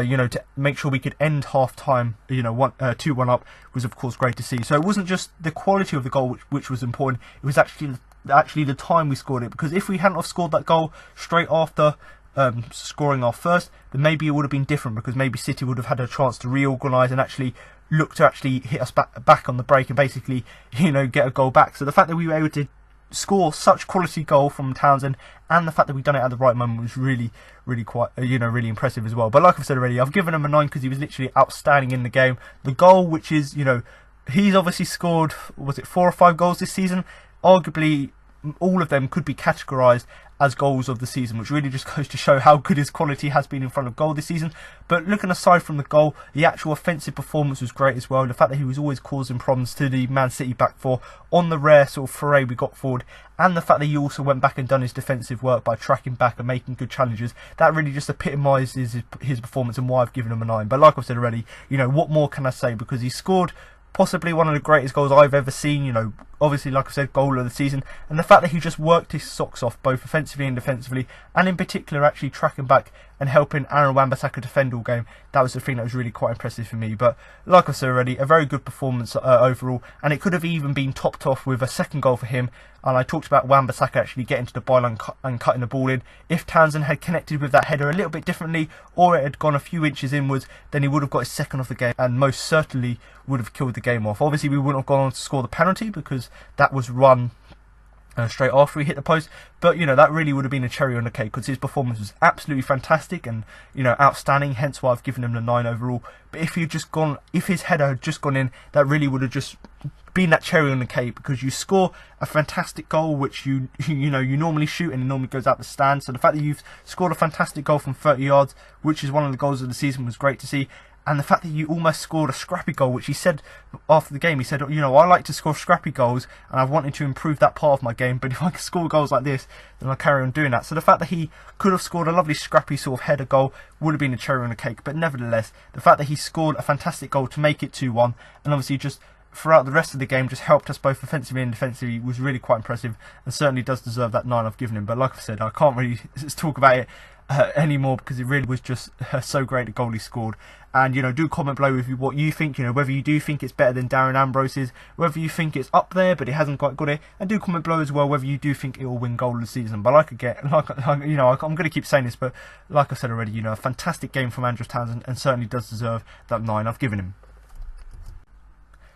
you know, to make sure we could end half time, you know, 2-1 up, was of course great to see. So it wasn't just the quality of the goal which was important, it was actually the time we scored it, because if we hadn't have scored that goal straight after scoring our first, then maybe it would have been different, because maybe City would have had a chance to reorganise and actually look to actually hit us back on the break and basically, you know, get a goal back. So the fact that we were able to score such quality goal from Townsend, and the fact that we done it at the right moment, was really quite, you know, really impressive as well. But like I've said already, I've given him a 9 because he was literally outstanding in the game. The goal, which is, you know, he's obviously scored, was it 4 or 5 goals this season? Arguably all of them could be categorised as goals of the season, which really just goes to show how good his quality has been in front of goal this season. But looking aside from the goal, the actual offensive performance was great as well. The fact that he was always causing problems to the Man City back four on the rare sort of foray we got forward, and the fact that he also went back and done his defensive work by tracking back and making good challenges, that really just epitomises his performance and why I've given him a 9. But like I've said already, you know, what more can I say, because he scored possibly one of the greatest goals I've ever seen, you know, obviously, like I said, goal of the season, and the fact that he just worked his socks off both offensively and defensively, and in particular actually tracking back and helping Aaron Wan-Bissaka defend all game, that was the thing that was really quite impressive for me. But like I said already, a very good performance overall, and it could have even been topped off with a second goal for him. And I talked about Wan-Bissaka actually getting to the byline and cutting the ball in. If Townsend had connected with that header a little bit differently, or it had gone a few inches inwards, then he would have got his second of the game and most certainly would have killed the game off. Obviously we wouldn't have gone on to score the penalty because that was run straight after he hit the post, but you know, that really would have been a cherry on the cake, because his performance was absolutely fantastic and, you know, outstanding, hence why I've given him the 9 overall. But if his header had just gone in, that really would have just been that cherry on the cake, because you score a fantastic goal which you normally shoot and it normally goes out the stand. So the fact that you've scored a fantastic goal from 30 yards, which is one of the goals of the season, was great to see. And the fact that you almost scored a scrappy goal, which he said after the game, he said, you know, I like to score scrappy goals and I've wanted to improve that part of my game, but if I can score goals like this, then I'll carry on doing that. So the fact that he could have scored a lovely scrappy sort of header goal would have been a cherry on the cake. But nevertheless, the fact that he scored a fantastic goal to make it 2-1, and obviously just throughout the rest of the game just helped us both offensively and defensively, was really quite impressive, and certainly does deserve that 9 I've given him. But like I said, I can't really talk about it anymore, because it really was just so great the goal he scored. And, you know, do comment below with what you think, you know, whether you do think it's better than Darren Ambros's, whether you think it's up there but it hasn't quite got it, and do comment below as well whether you do think it will win goal of the season. But you know, I'm going to keep saying this, but like I said already, you know, a fantastic game from Andros Townsend, and certainly does deserve that 9 I've given him.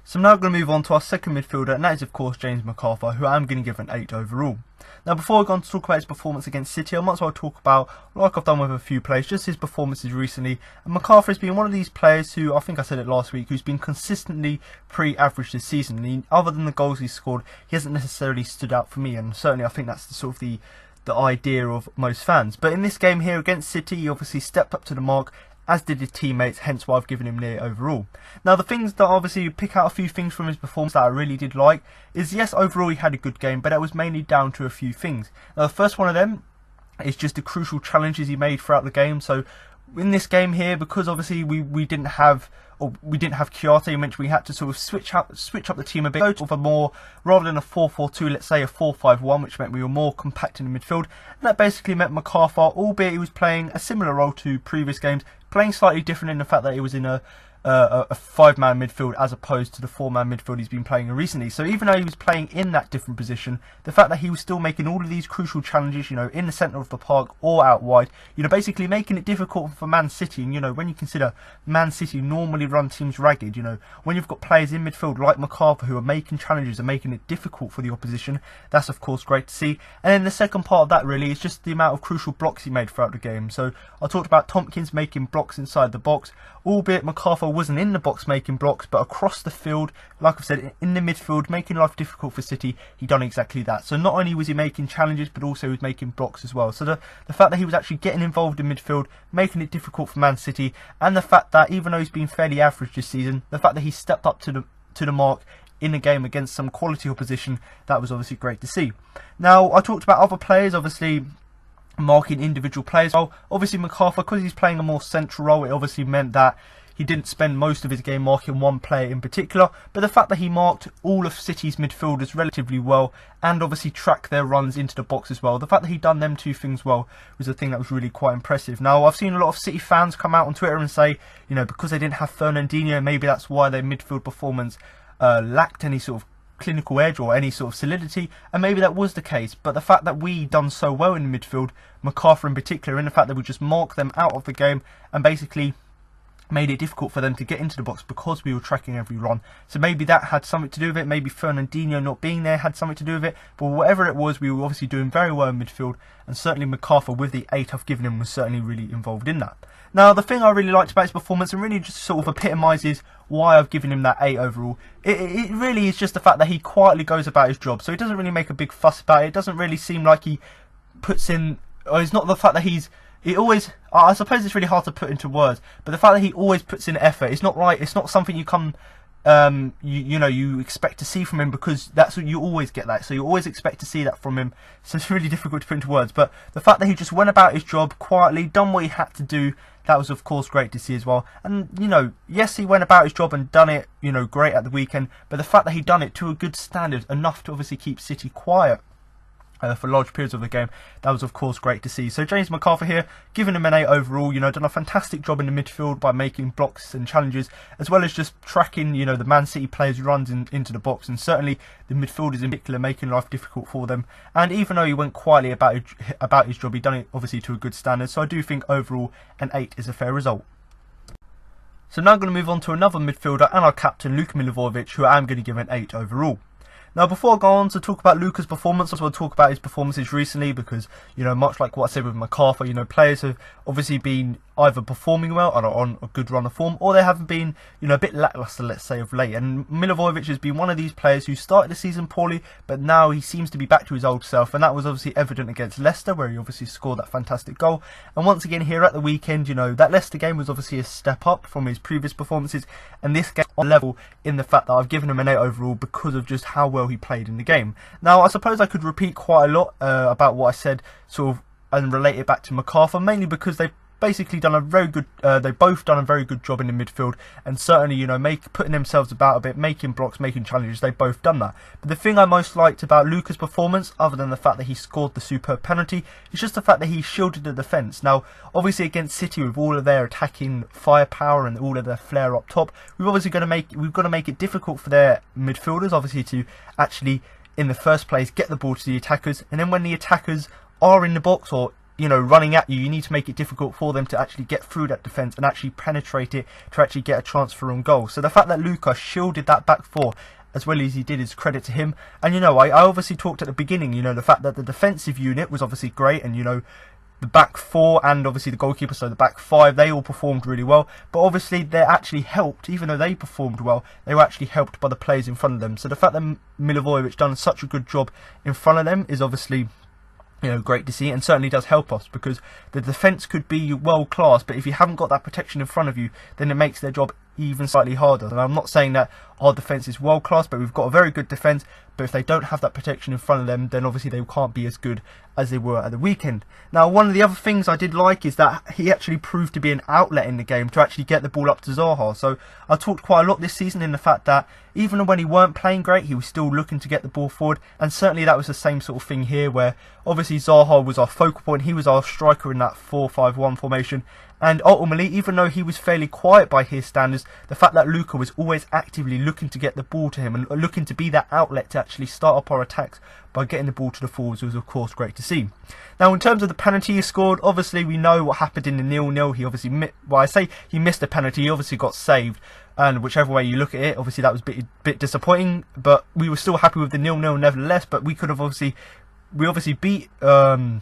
So I'm now going to move on to our second midfielder, and that is of course James McArthur, who I'm going to give an 8 overall. Now, before I go on to talk about his performance against City, I might as well talk about, like I've done with a few players, just his performances recently. And McArthur has been one of these players who, I think I said it last week, who's been consistently pre-average this season. And other than the goals he's scored, he hasn't necessarily stood out for me, and certainly I think that's the sort of the idea of most fans. But in this game here against City, he obviously stepped up to the mark, as did his teammates, hence why I've given him near overall. Now, the things that obviously pick out a few things from his performance that I really did like is, yes, overall he had a good game, but it was mainly down to a few things. Now, the first one of them is just the crucial challenges he made throughout the game. So in this game here, because obviously we didn't have Chiarte, meant we had to sort of switch up the team a bit, go to a more, rather than a 4-4-2, let's say a 4-5-1, which meant we were more compact in the midfield. And that basically meant McArthur, albeit he was playing a similar role to previous games, playing slightly different in the fact that he was in a 5-man midfield as opposed to the 4-man midfield he's been playing recently. So even though he was playing in that different position, the fact that he was still making all of these crucial challenges, you know, in the centre of the park or out wide, you know, basically making it difficult for Man City. And, you know, when you consider Man City normally run teams ragged, you know, when you've got players in midfield like McArthur who are making challenges and making it difficult for the opposition, that's of course great to see. And then the second part of that really is just the amount of crucial blocks he made throughout the game. So I talked about Tompkins making blocks blocks inside the box, albeit MacArthur wasn't in the box making blocks, but across the field, like I've said, in the midfield, making life difficult for City, he done exactly that. So not only was he making challenges, but also he was making blocks as well. So the fact that he was actually getting involved in midfield, making it difficult for Man City, and the fact that even though he's been fairly average this season, the fact that he stepped up to the mark in a game against some quality opposition, that was obviously great to see. Now, I talked about other players, obviously marking individual players. Well, obviously MacArthur, because he's playing a more central role, it obviously meant that he didn't spend most of his game marking one player in particular, but the fact that he marked all of City's midfielders relatively well and obviously tracked their runs into the box as well, the fact that he done them two things well was a thing that was really quite impressive. Now, I've seen a lot of City fans come out on Twitter and say, you know, because they didn't have Fernandinho, maybe that's why their midfield performance lacked any sort of clinical edge or any sort of solidity, and maybe that was the case, but the fact that we done so well in the midfield, MacArthur in particular, and the fact that we just marked them out of the game and basically made it difficult for them to get into the box because we were tracking every run. So maybe that had something to do with it, maybe Fernandinho not being there had something to do with it, but whatever it was, we were obviously doing very well in midfield, and certainly MacArthur, with the 8 I've given him, was certainly really involved in that. Now, the thing I really liked about his performance, and really just sort of epitomises why I've given him that 8 overall, it really is just the fact that he quietly goes about his job. So he doesn't really make a big fuss about it. It doesn't really seem like he puts in, or it's not the fact that he always, I suppose it's really hard to put into words, but the fact that he always puts in effort, it's not like, it's not something you come, you know, you expect to see from him, because that's what you always get that, so you always expect to see that from him, so it's really difficult to put into words. But the fact that he just went about his job quietly, done what he had to do, that was of course great to see as well. And you know, yes, he went about his job and done it, you know, great at the weekend, but the fact that he done it to a good standard, enough to obviously keep City quiet for large periods of the game, that was of course great to see. So James MacArthur here, giving him an 8 overall, you know, done a fantastic job in the midfield by making blocks and challenges, as well as just tracking, you know, the Man City players' runs into the box, and certainly the midfielders in particular, making life difficult for them. And even though he went quietly about his job, he done it obviously to a good standard, so I do think overall an 8 is a fair result. So now I'm going to move on to another midfielder and our captain, Luka Milivojević, who I am going to give an 8 overall. Now, before I go on to talk about Luka's performance, I just want to talk about his performances recently, because, you know, much like what I said with MacArthur, you know, players have obviously been either performing well or on a good run of form, or they haven't been, you know, a bit lacklustre, let's say, of late. And Milivojević has been one of these players who started the season poorly, but now he seems to be back to his old self, and that was obviously evident against Leicester, where he obviously scored that fantastic goal. And once again here at the weekend, you know, that Leicester game was obviously a step up from his previous performances, and this game on level in the fact that I've given him an 8 overall because of just how well he played in the game. Now, I suppose I could repeat quite a lot about what I said, sort of, and relate it back to MacArthur, mainly because they've basically done a very good, they've both done a very good job in the midfield, and certainly, you know, putting themselves about a bit, making blocks, making challenges, they've both done that. But the thing I most liked about Luka's performance, other than the fact that he scored the superb penalty, is just the fact that he shielded the defence. Now, obviously against City, with all of their attacking firepower and all of their flair up top, we've got to make it difficult for their midfielders, obviously, to actually, in the first place, get the ball to the attackers, and then when the attackers are in the box, or, you know, running at you, you need to make it difficult for them to actually get through that defence and actually penetrate it to actually get a chance for own goal. So the fact that Luka shielded that back four as well as he did is credit to him. And, you know, I obviously talked at the beginning, you know, the fact that the defensive unit was obviously great, and, you know, the back four and obviously the goalkeeper, so the back five, they all performed really well. But obviously they're actually helped, even though they performed well, they were actually helped by the players in front of them. So the fact that Milivojević done such a good job in front of them is obviously, you know, great to see, and certainly does help us, because the defence could be world class, but if you haven't got that protection in front of you, then it makes their job even slightly harder. And I'm not saying that our defence is world class, but we've got a very good defence, but if they don't have that protection in front of them, then obviously they can't be as good as they were at the weekend. Now, one of the other things I did like is that he actually proved to be an outlet in the game to actually get the ball up to Zaha. So I talked quite a lot this season in the fact that even when he weren't playing great, he was still looking to get the ball forward, and certainly that was the same sort of thing here, where obviously Zaha was our focal point, he was our striker in that 4-5-1 formation. And ultimately, even though he was fairly quiet by his standards, the fact that Luka was always actively looking to get the ball to him and looking to be that outlet to actually start up our attacks by getting the ball to the forwards was of course great to see. Now, in terms of the penalty he scored, obviously we know what happened in the 0-0. He obviously, well, I say he missed the penalty, he obviously got saved. And whichever way you look at it, obviously that was a bit disappointing, but we were still happy with the 0-0 nevertheless. But we could have we obviously beat their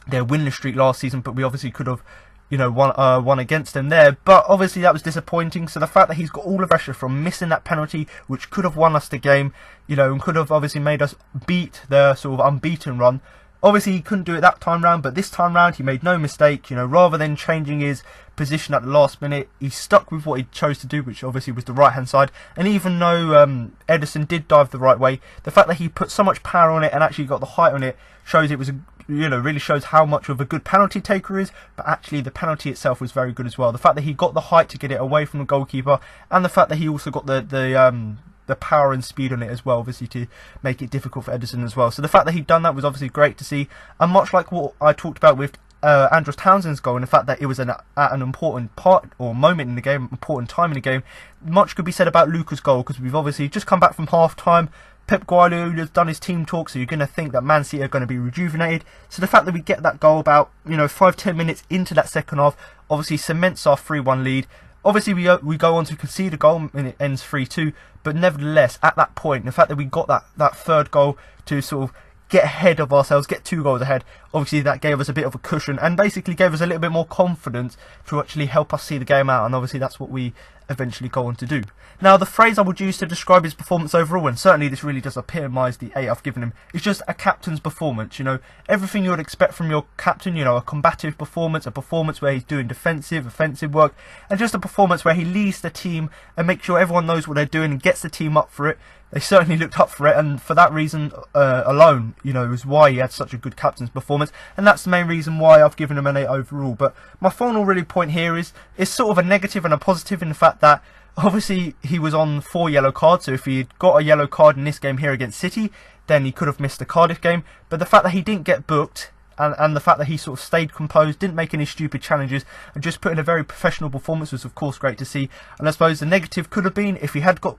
winless streak last season, but we obviously could have one against him there, but obviously that was disappointing. So the fact that he's got all the pressure from missing that penalty, which could have won us the game, and could have obviously made us beat the sort of unbeaten run. Obviously he couldn't do it that time round, but this time round he made no mistake. Rather than changing his position at the last minute, he stuck with what he chose to do, which obviously was the right hand side. And even though Ederson did dive the right way, the fact that he put so much power on it and actually got the height on it shows it was really shows how much of a good penalty taker is. But actually the penalty itself was very good as well. The fact that he got the height to get it away from the goalkeeper, and the fact that he also got the power and speed on it as well, obviously to make it difficult for Ederson as well. So the fact that he'd done that was obviously great to see, and much like what I talked about with Andros Townsend's goal, and the fact that it was at an important part or moment in the game, important time in the game, much could be said about Luka's goal, because we've obviously just come back from half time. Pep Guardiola's done his team talk, so you're going to think that Man City are going to be rejuvenated. So the fact that we get that goal about 5-10 minutes into that second half obviously cements our 3-1 lead. Obviously we go on to concede a goal and it ends 3-2, but nevertheless at that point, the fact that we got that third goal to sort of get ahead of ourselves, get 2 goals ahead, obviously that gave us a bit of a cushion and basically gave us a little bit more confidence to actually help us see the game out, and obviously that's what we eventually go on to do. Now the phrase I would use to describe his performance overall, and certainly this really does epitomise the 8 I've given him, is just a captain's performance. Everything you would expect from your captain, a combative performance, a performance where he's doing defensive, offensive work, and just a performance where he leads the team and makes sure everyone knows what they're doing and gets the team up for it. They certainly looked up for it, and for that reason alone, is why he had such a good captain's performance, and that's the main reason why I've given him an 8 overall. But my final really point here is sort of a negative and a positive in the fact that obviously he was on 4 yellow cards, so if he had got a yellow card in this game here against City, then he could have missed the Cardiff game. But the fact that he didn't get booked, and the fact that he sort of stayed composed, didn't make any stupid challenges, and just put in a very professional performance was of course great to see. And I suppose the negative could have been if he had got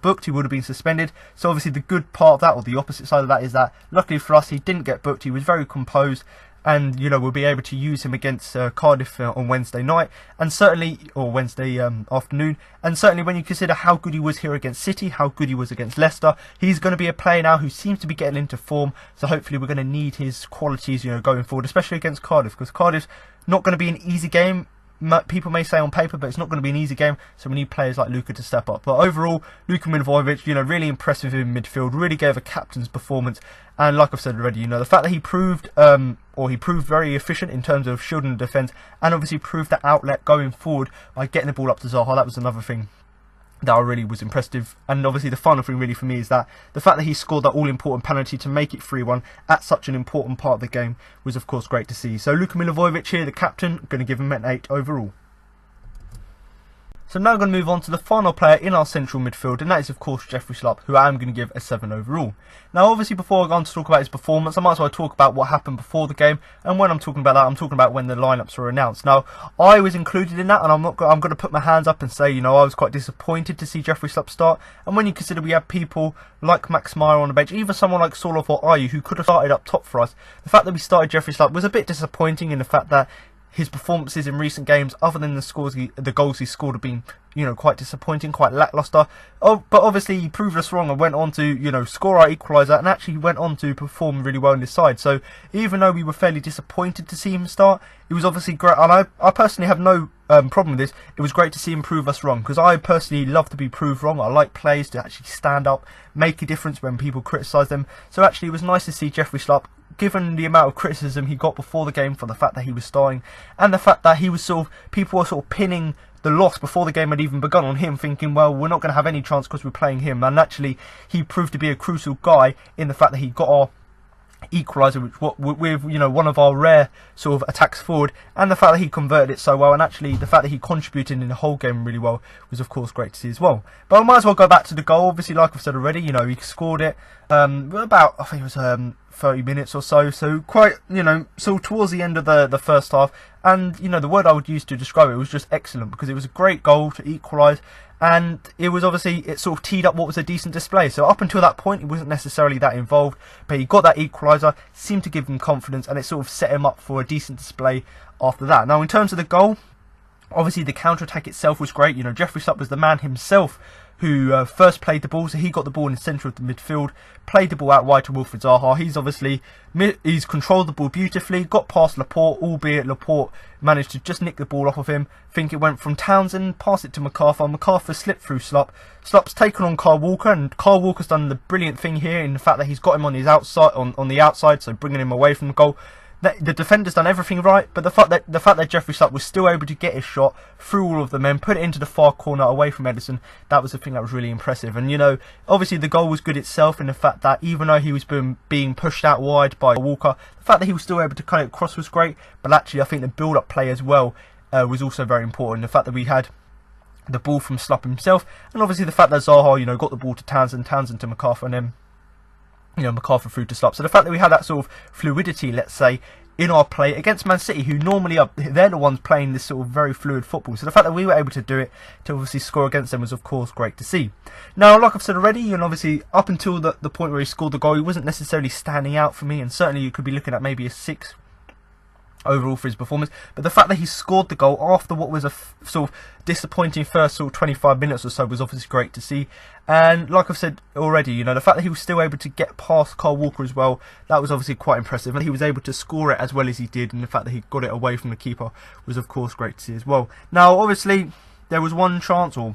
booked, he would have been suspended. So obviously the good part of that, or the opposite side of that, is that luckily for us he didn't get booked. He was very composed, and we'll be able to use him against Cardiff on Wednesday night, and certainly, or Wednesday afternoon, and certainly when you consider how good he was here against City, how good he was against Leicester, he's going to be a player now who seems to be getting into form. So hopefully we're going to need his qualities going forward, especially against Cardiff, because Cardiff's not going to be an easy game. People may say on paper, but it's not going to be an easy game, so we need players like Luka to step up. But overall, Luka Milivojević, really impressive in midfield, really gave a captain's performance, and like I've said already, the fact that he proved very efficient in terms of shielding the defence, and obviously proved that outlet going forward by getting the ball up to Zaha, that was another thing that I really was impressive. And obviously the final thing really for me is that the fact that he scored that all-important penalty to make it 3-1 at such an important part of the game was of course great to see. So Luka Milivojević here, the captain, going to give him an 8 overall. So now I'm going to move on to the final player in our central midfield, and that is of course Jeffrey Schlupp, who I am going to give a 7 overall. Now obviously before I go on to talk about his performance, I might as well talk about what happened before the game, and when I'm talking about that, I'm talking about when the lineups were announced. Now I was included in that, and I'm going to put my hands up and say, I was quite disappointed to see Jeffrey Schlupp start. And when you consider we had people like Max Meyer on the bench, even someone like Sorloth or Ayew who could have started up top for us, the fact that we started Jeffrey Schlupp was a bit disappointing in the fact that his performances in recent games, other than the goals he scored, have been, quite disappointing, quite lacklustre. Oh, but obviously he proved us wrong and went on to, score our equaliser, and actually went on to perform really well in this side. So even though we were fairly disappointed to see him start, it was obviously great. And I personally have no problem with this. It was great to see him prove us wrong, because I personally love to be proved wrong. I like players to actually stand up, make a difference when people criticise them. So actually it was nice to see Jeffrey Schlupp, given the amount of criticism he got before the game for the fact that he was starting, and the fact that he was people were sort of pinning the loss before the game had even begun on him, thinking, well, we're not going to have any chance because we're playing him. And actually he proved to be a crucial guy in the fact that he got our equaliser, with one of our rare sort of attacks forward, and the fact that he converted it so well, and actually the fact that he contributed in the whole game really well was of course great to see as well. But I might as well go back to the goal. Obviously, like I've said already, he scored it about, I think it was 30 minutes or so quite, so towards the end of the first half, and the word I would use to describe it was just excellent, because it was a great goal to equalise, and it was obviously, it sort of teed up what was a decent display. So up until that point, he wasn't necessarily that involved, but he got that equaliser, seemed to give him confidence, and it sort of set him up for a decent display after that. Now in terms of the goal, obviously the counter-attack itself was great. Jeffrey Schlupp was the man himself who first played the ball, so he got the ball in the centre of the midfield, played the ball out wide to Wilfried Zaha. He's controlled the ball beautifully, got past Laporte, albeit Laporte managed to just nick the ball off of him. I think it went from Townsend, passed it to MacArthur. MacArthur slipped through Slup. Slup's taken on Kyle Walker, and Kyle Walker's done the brilliant thing here in the fact that he's got him on his outside, on the outside, so bringing him away from the goal. The defender's done everything right, but the fact that Jeffrey Slup was still able to get his shot through all of the men, put it into the far corner away from Edison, that was the thing that was really impressive. And, you know, obviously the goal was good itself in the fact that even though he was being pushed out wide by Walker, the fact that he was still able to cut it across was great. But actually, I think the build-up play as well was also very important. The fact that we had the ball from Slup himself, and obviously the fact that Zaha, you know, got the ball to Townsend to MacArthur, and then, you know, MacArthur through to Slup. So the fact that we had that sort of fluidity, let's say, in our play against Man City, who normally they're the ones playing this sort of very fluid football. So the fact that we were able to do it, to obviously score against them, was of course great to see. Now, like I've said already, and obviously up until the point where he scored the goal, he wasn't necessarily standing out for me, and certainly you could be looking at maybe a 6 overall for his performance. But the fact that he scored the goal after what was a sort of disappointing first sort of 25 minutes or so was obviously great to see. And like I've said already, you know, the fact that he was still able to get past Kyle Walker as well, that was obviously quite impressive. And he was able to score it as well as he did, and the fact that he got it away from the keeper was of course great to see as well. Now, obviously, there was one chance, or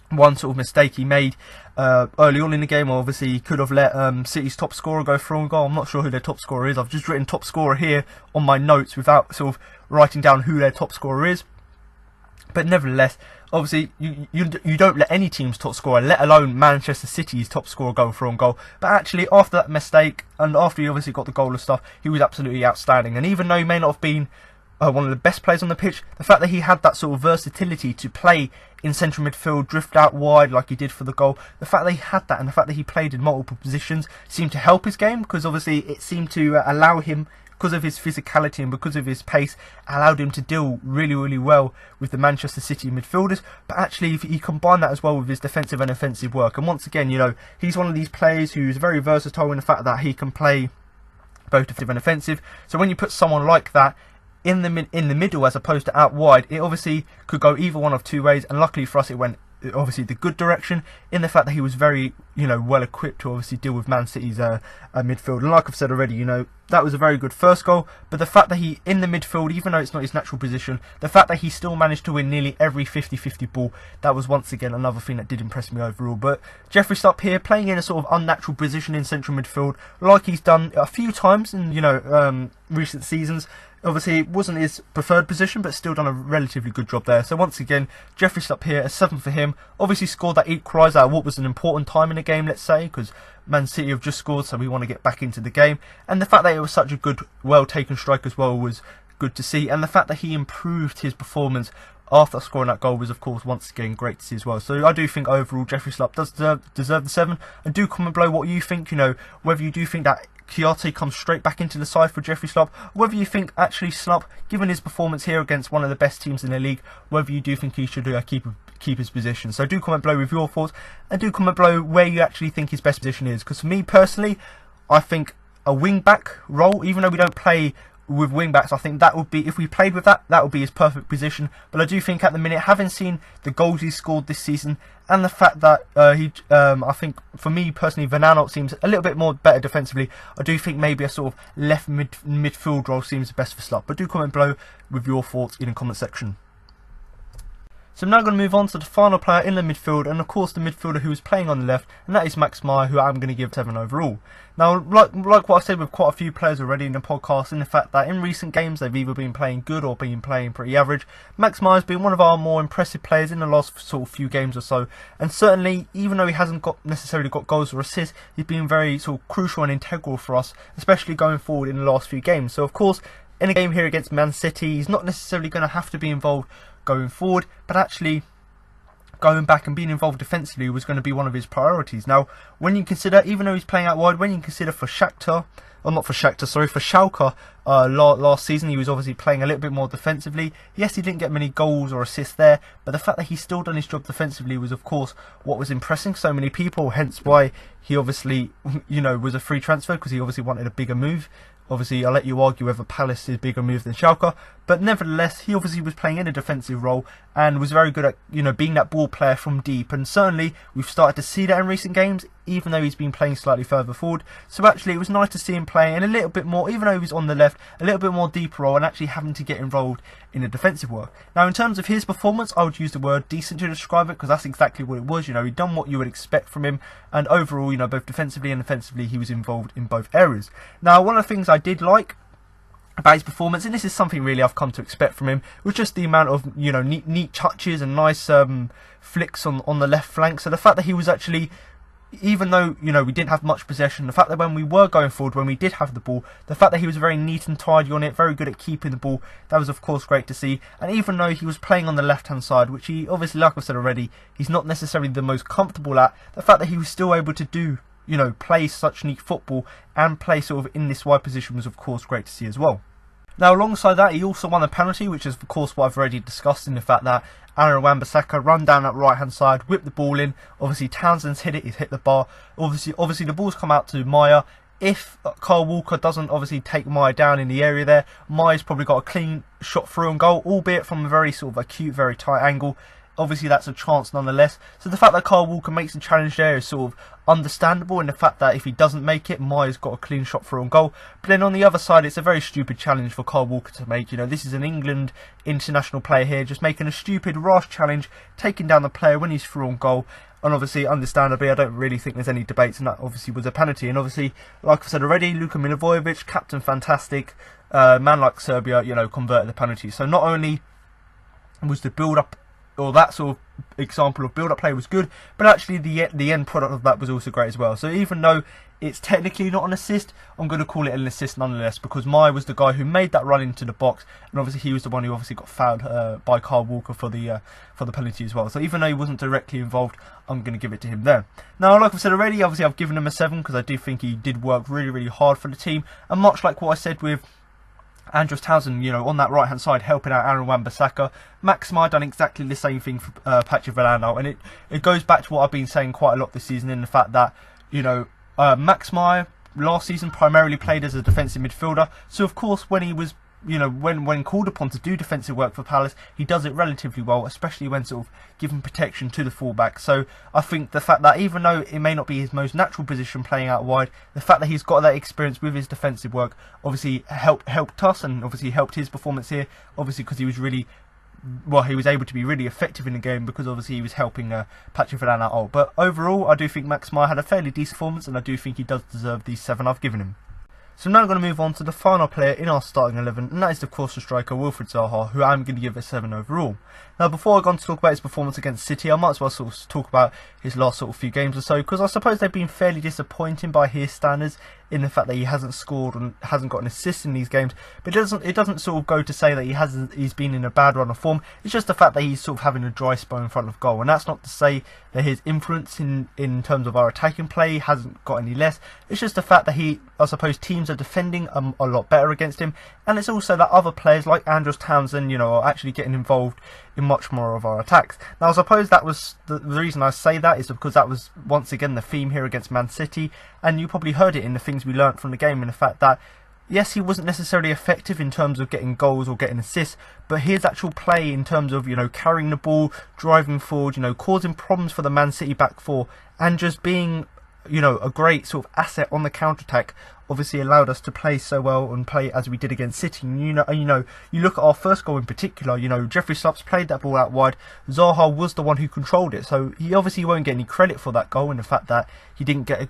one sort of mistake he made early on in the game. Obviously, he could have let City's top scorer go for a goal. I'm not sure who their top scorer is. I've just written top scorer here on my notes without sort of writing down who their top scorer is. But nevertheless, obviously, you don't let any team's top scorer, let alone Manchester City's top scorer, go for a goal. But actually, after that mistake, and after he obviously got the goal and stuff, he was absolutely outstanding. And even though he may not have been one of the best players on the pitch, the fact that he had that sort of versatility to play in central midfield, drift out wide like he did for the goal, the fact that he had that, and the fact that he played in multiple positions seemed to help his game, because obviously it seemed to allow him, because of his physicality and because of his pace, allowed him to deal really, really well with the Manchester City midfielders. But actually, if he combined that as well with his defensive and offensive work, and once again, you know, he's one of these players who's very versatile in the fact that he can play both defensive and offensive. So when you put someone like that in the middle as opposed to out wide, it obviously could go either one of two ways, and luckily for us it went obviously the good direction, in the fact that he was very, you know, well equipped to obviously deal with Man City's midfield. And like I've said already, you know, that was a very good first goal, but the fact that he, in the midfield, even though it's not his natural position, the fact that he still managed to win nearly every 50-50 ball, that was once again another thing that did impress me overall. But Jeffrey Slup here, playing in a sort of unnatural position in central midfield, like he's done a few times in, you know, recent seasons. Obviously, it wasn't his preferred position, but still done a relatively good job there. So once again, Jeffrey Slup here, a 7 for him. Obviously scored that equaliser at what was an important time in the game, let's say, because Man City have just scored, so we want to get back into the game. And the fact that it was such a good, well-taken strike as well was good to see. And the fact that he improved his performance after scoring that goal was, of course, once again great to see as well. So I do think overall Jeffrey Slup does deserve the 7. And do comment below what you think, you know, whether you do think that Chiarte comes straight back into the side for Jeffrey Slup, whether you think actually Slup, given his performance here against one of the best teams in the league, whether you do think he should keep his position. So do comment below with your thoughts, and do comment below where you actually think his best position is, because for me personally, I think a wing back role, even though we don't play with wing backs, I think that would be, if we played with that, that would be his perfect position. But I do think at the minute, having seen the goals he scored this season, and the fact that I think for me personally, Van Aanholt seems a little bit more better defensively, I do think maybe a sort of left midfield role seems the best for Slup. But do comment below with your thoughts in the comment section. So I'm now going to move on to the final player in the midfield, and of course the midfielder who is playing on the left, and that is Max Meyer, who I'm going to give 7 overall. Now, like what I said with quite a few players already in the podcast, in the fact that in recent games they've either been playing good or been playing pretty average, Max Meyer has been one of our more impressive players in the last sort of few games or so. And certainly, even though he hasn't necessarily got goals or assists, he's been very sort of crucial and integral for us, especially going forward in the last few games. So of course, in a game here against Man City, he's not necessarily going to have to be involved going forward, but actually going back and being involved defensively was going to be one of his priorities. Now, when you consider, even though he's playing out wide, when you consider for Shakhtar, or not for Shakhtar, sorry, for Schalke last season, he was obviously playing a little bit more defensively. Yes, he didn't get many goals or assists there, but the fact that he's still done his job defensively was, of course, what was impressing so many people, hence why he obviously, you know, was a free transfer, because he obviously wanted a bigger move. Obviously, I'll let you argue whether Palace is a bigger move than Schalke, but nevertheless he obviously was playing in a defensive role and was very good at, you know, being that ball player from deep, and certainly we've started to see that in recent games, even though he's been playing slightly further forward. So actually it was nice to see him playing in a little bit more, even though he was on the left, a little bit more deeper role and actually having to get involved in the defensive work. Now in terms of his performance, I would use the word decent to describe it, because that's exactly what it was. You know, he'd done what you would expect from him, and overall, you know, both defensively and offensively he was involved in both areas. Now one of the things I did like about his performance, and this is something really I've come to expect from him, was just the amount of, you know, neat touches and nice flicks on the left flank. So the fact that he was actually, even though, you know, we didn't have much possession, the fact that when we were going forward, when we did have the ball, the fact that he was very neat and tidy on it, very good at keeping the ball, that was of course great to see. And even though he was playing on the left hand side, which he obviously, like I've said already, he's not necessarily the most comfortable at, the fact that he was still able to do, you know, play such neat football and play sort of in this wide position was of course great to see as well. Now alongside that, he also won a penalty, which is of course what I've already discussed, in the fact that Aaron Wan-Bissaka run down that right hand side, whipped the ball in. Obviously Townsend's hit it, he's hit the bar. Obviously the ball's come out to Maya. If Kyle Walker doesn't obviously take Maya down in the area there, Maya's probably got a clean shot through on goal, albeit from a very sort of acute, very tight angle. Obviously that's a chance nonetheless. So the fact that Kyle Walker makes the challenge there is sort of understandable, in the fact that if he doesn't make it, Maya's got a clean shot through on goal. But then on the other side, it's a very stupid challenge for Kyle Walker to make. You know, this is an England international player here, just making a stupid, rash challenge, taking down the player when he's through on goal. And obviously, understandably, I don't really think there's any debates, and that obviously was a penalty. And obviously, like I said already, Luka Milivojević, captain fantastic, man like Serbia, you know, converted the penalty. So not only was the build-up, or that sort of example of build-up play was good, but actually the end product of that was also great as well. So even though it's technically not an assist, I'm going to call it an assist nonetheless, because Maya was the guy who made that run into the box, and obviously he was the one who obviously got fouled by Kyle Walker for the penalty as well. So even though he wasn't directly involved, I'm going to give it to him there. Now, like I've said already, obviously I've given him a 7 because I do think he did work really, really hard for the team, and much like what I said with Andros Townsend, you know, on that right hand side helping out Aaron Wan-Bissaka, Max Meyer done exactly the same thing for Patrick Vellano, and it goes back to what I've been saying quite a lot this season, in the fact that, you know, Max Meyer last season primarily played as a defensive midfielder, so of course when he was, you know, when called upon to do defensive work for Palace, he does it relatively well, especially when sort of giving protection to the fullback. So I think the fact that even though it may not be his most natural position playing out wide, the fact that he's got that experience with his defensive work obviously helped us, and obviously helped his performance here, obviously because he was really, well, he was able to be really effective in the game, because obviously he was helping Patrick Vellano out. But overall, I do think Max Meyer had a fairly decent performance, and I do think he does deserve the 7 I've given him. So now I'm going to move on to the final player in our starting 11, and that is of course the striker Wilfried Zaha, who I'm going to give a 7 overall. Now before I go on to talk about his performance against City, I might as well sort of talk about his last sort of few games or so, because I suppose they've been fairly disappointing by his standards, in the fact that he hasn't scored and hasn't got an assist in these games. But it doesn't sort of go to say that he's been in a bad run of form. It's just the fact that he's sort of having a dry spell in front of goal, and that's not to say that his influence in terms of our attacking play hasn't got any less. It's just the fact that I suppose teams are defending a lot better against him, and it's also that other players like Andros, Townsend, you know, are actually getting involved in much more of our attacks. Now I suppose that was the reason I say that is because that was once again the theme here against Man City, and you probably heard it in the things we learnt from the game, in the fact that yes, he wasn't necessarily effective in terms of getting goals or getting assists, but his actual play in terms of, you know, carrying the ball, driving forward, you know, causing problems for the Man City back four, and just being, you know, a great sort of asset on the counter-attack, obviously allowed us to play so well and play as we did against City. And you look at our first goal in particular, you know, Jeffrey Schlupp's played that ball out wide, Zaha was the one who controlled it, so he obviously won't get any credit for that goal, and the fact that he didn't get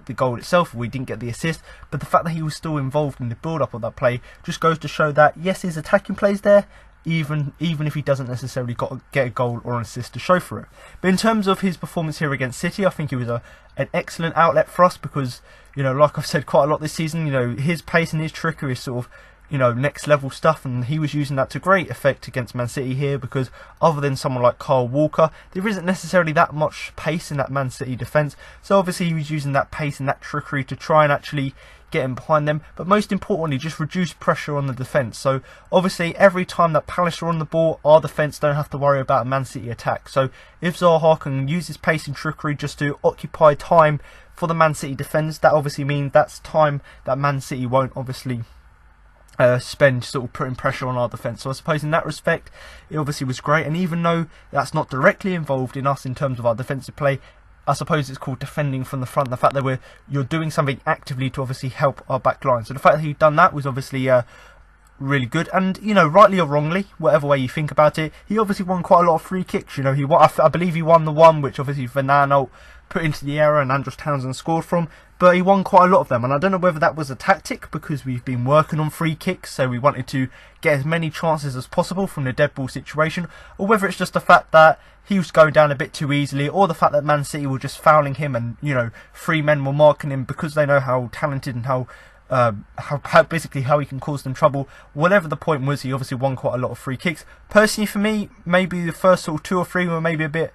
the goal itself, we didn't get the assist, but the fact that he was still involved in the build-up of that play just goes to show that yes, his attacking play's there, even if he doesn't necessarily get a goal or an assist to show for it. But in terms of his performance here against City, I think he was an excellent outlet for us, because, you know, like I've said quite a lot this season, you know, his pace and his trickery is sort of, you know, next level stuff, and he was using that to great effect against Man City here, because other than someone like Kyle Walker, there isn't necessarily that much pace in that Man City defence, so obviously he was using that pace and that trickery to try and actually get in behind them, but most importantly just reduce pressure on the defence. So obviously every time that Palace are on the ball, our defence don't have to worry about a Man City attack. So if Zaha can use his pace and trickery just to occupy time for the Man City defence, that obviously means that's time that Man City won't obviously spend sort of putting pressure on our defence. So I suppose in that respect it obviously was great, and even though that's not directly involved in us in terms of our defensive play, I suppose it's called defending from the front. The fact that you're doing something actively to obviously help our back line. So the fact that he'd done that was obviously really good, and you know, rightly or wrongly, whatever way you think about it, he obviously won quite a lot of free kicks. You know, I believe he won the one which obviously Vanano put into the area and Andros Townsend scored from, but he won quite a lot of them, and I don't know whether that was a tactic because we've been working on free kicks, so we wanted to get as many chances as possible from the dead ball situation, or whether it's just the fact that he was going down a bit too easily, or the fact that Man City were just fouling him and, you know, 3 men were marking him because they know how talented and how basically how he can cause them trouble. Whatever the point was, he obviously won quite a lot of free kicks. Personally for me, maybe the first sort of 2 or 3 were maybe a bit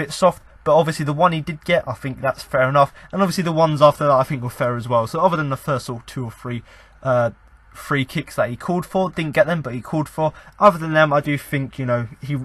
soft, but obviously the one he did get, I think that's fair enough, and obviously the ones after that I think were fair as well. So other than the first sort of 2 or 3 free kicks that he called for, didn't get them, but he called for, other than them I do think, you know, he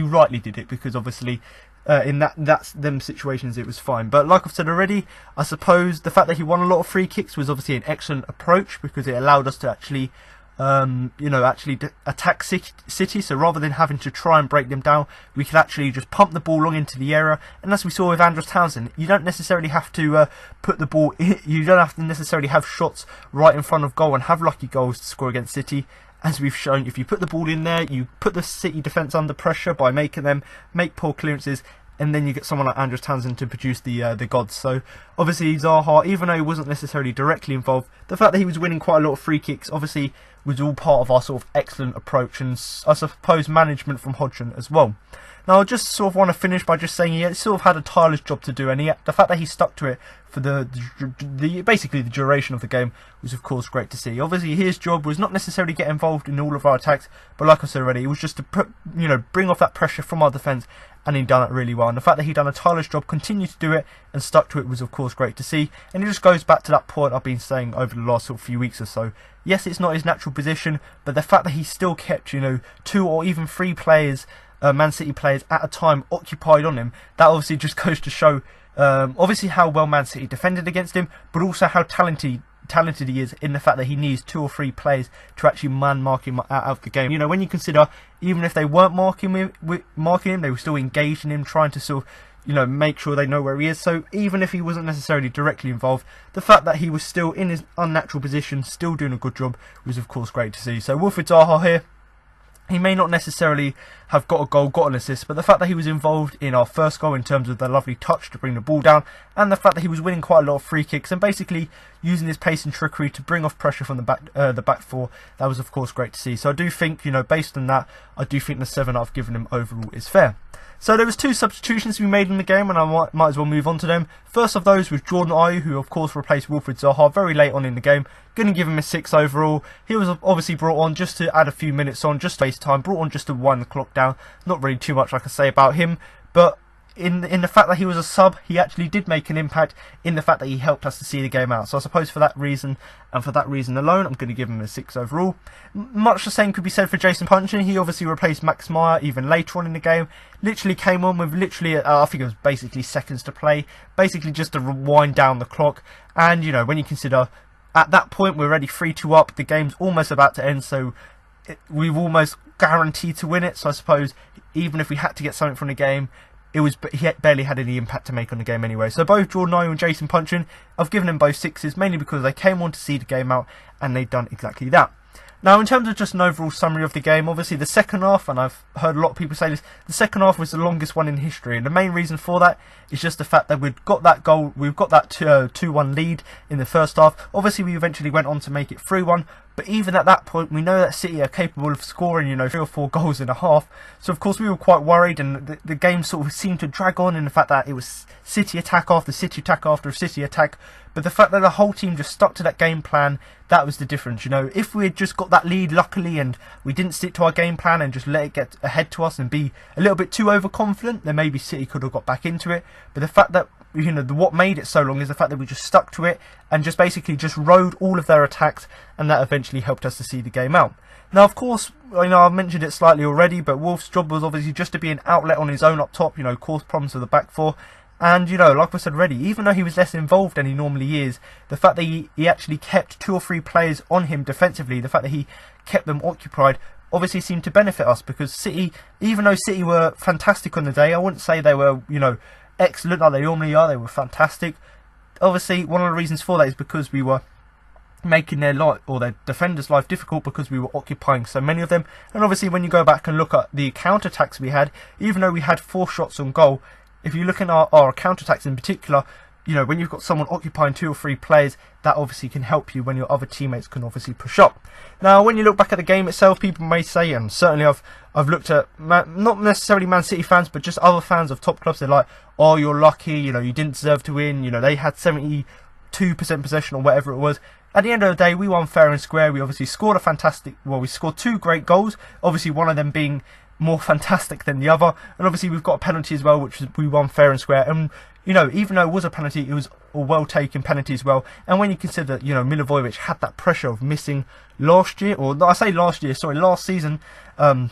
rightly did it, because obviously in them situations it was fine. But like I've said already, I suppose the fact that he won a lot of free kicks was obviously an excellent approach, because it allowed us to actually attack City. So rather than having to try and break them down, we could actually just pump the ball long into the area. And as we saw with Andros Townsend, you don't necessarily have to put the ball in, you don't have to necessarily have shots right in front of goal and have lucky goals to score against City. As we've shown, if you put the ball in there, you put the City defence under pressure by making them make poor clearances, and then you get someone like Andros Townsend to produce the gods. So obviously Zaha, even though he wasn't necessarily directly involved, the fact that he was winning quite a lot of free kicks obviously was all part of our sort of excellent approach, and I suppose management from Hodgson as well. Now I just sort of want to finish by just saying he sort of had a tireless job to do, and the fact that he stuck to it for basically the duration of the game was of course great to see. Obviously his job was not necessarily get involved in all of our attacks, but like I said already, it was just to bring off that pressure from our defence, and he done it really well. And the fact that he done a tireless job, continued to do it, and stuck to it was of course great to see. And it just goes back to that point I've been saying over the last sort of few weeks or so. Yes, it's not his natural position, but the fact that he still kept 2 or even 3 players, Man City players at a time, occupied on him, that obviously just goes to show obviously how well Man City defended against him, but also how talented he is in the fact that he needs 2 or 3 players to actually mark him out of the game. You know, when you consider, even if they weren't marking him, they were still engaged in him, trying to sort of, make sure they know where he is. So even if he wasn't necessarily directly involved, the fact that he was still in his unnatural position, still doing a good job, was of course great to see. So Wilfried Zaha here, he may not necessarily have got a goal, got an assist, but the fact that he was involved in our first goal in terms of the lovely touch to bring the ball down, and the fact that he was winning quite a lot of free kicks and basically using his pace and trickery to bring off pressure from the back 4, that was of course great to see. So I do think, based on that, I do think the 7 I've given him overall is fair. So there was 2 substitutions we made in the game, and I might as well move on to them. First of those was Jordan Ayew, who of course replaced Wilfried Zaha very late on in the game. Going to give him a 6 overall. He was obviously brought on just to add a few minutes on, just to waste time, brought on just to wind the clock down. Not really too much I can say about him, but in the fact that he was a sub, he actually did make an impact in the fact that he helped us to see the game out. So I suppose for that reason, and for that reason alone, I'm going to give him a 6 overall. Much the same could be said for Jason Puncheon. He obviously replaced Max Meyer even later on in the game. Literally came on with I think it was basically seconds to play, basically just to wind down the clock. And when you consider at that point we're already 3-2 up, the game's almost about to end, so we've almost guaranteed to win it. So I suppose even if we had to get something from the game, he barely had any impact to make on the game anyway. So both Jordan Ayew and Jason Puncheon, I've given them both 6s, mainly because they came on to see the game out, and they've done exactly that. Now, in terms of just an overall summary of the game, obviously the second half, and I've heard a lot of people say this, the second half was the longest one in history, and the main reason for that is just the fact that we've got that 2-1 lead in the first half. Obviously, we eventually went on to make it 3-1, but even at that point, we know that City are capable of scoring, 3 or 4 goals in a half. So, of course, we were quite worried, and the game sort of seemed to drag on in the fact that it was City attack after City attack after City attack. But the fact that the whole team just stuck to that game plan, that was the difference. If we had just got that lead luckily and we didn't stick to our game plan and just let it get ahead to us and be a little bit too overconfident, then maybe City could have got back into it. But the fact that what made it so long is the fact that we just stuck to it and just basically just rode all of their attacks, and that eventually helped us to see the game out. Now, of course, I've mentioned it slightly already, but Wolf's job was obviously just to be an outlet on his own up top, cause problems for the back 4. And, you know, like I said already, even though he was less involved than he normally is, the fact that he actually kept 2 or 3 players on him defensively, the fact that he kept them occupied, obviously seemed to benefit us, because City, even though City were fantastic on the day, I wouldn't say they were, you know, excellent like they normally are. They were fantastic. Obviously, one of the reasons for that is because we were making their life, or their defenders' life, difficult, because we were occupying so many of them. And obviously, when you go back and look at the counter-attacks we had, even though we had 4 shots on goal, if you look at our counter-attacks in particular, you know, when you've got someone occupying 2 or 3 players, that obviously can help you when your other teammates can obviously push up. Now, when you look back at the game itself, people may say, and certainly I've looked at, not necessarily Man City fans, but just other fans of top clubs, they're like, oh, you're lucky, you know, you didn't deserve to win, you know, they had 72% possession or whatever it was. At the end of the day, we won fair and square. We obviously scored we scored 2 great goals, obviously one of them being more fantastic than the other, and obviously we've got a penalty as well, which we won fair and square. And you know, even though it was a penalty, it was a well taken penalty as well. And when you consider, you know, Milivojević had that pressure of missing last year, or I say last year, sorry, last season. It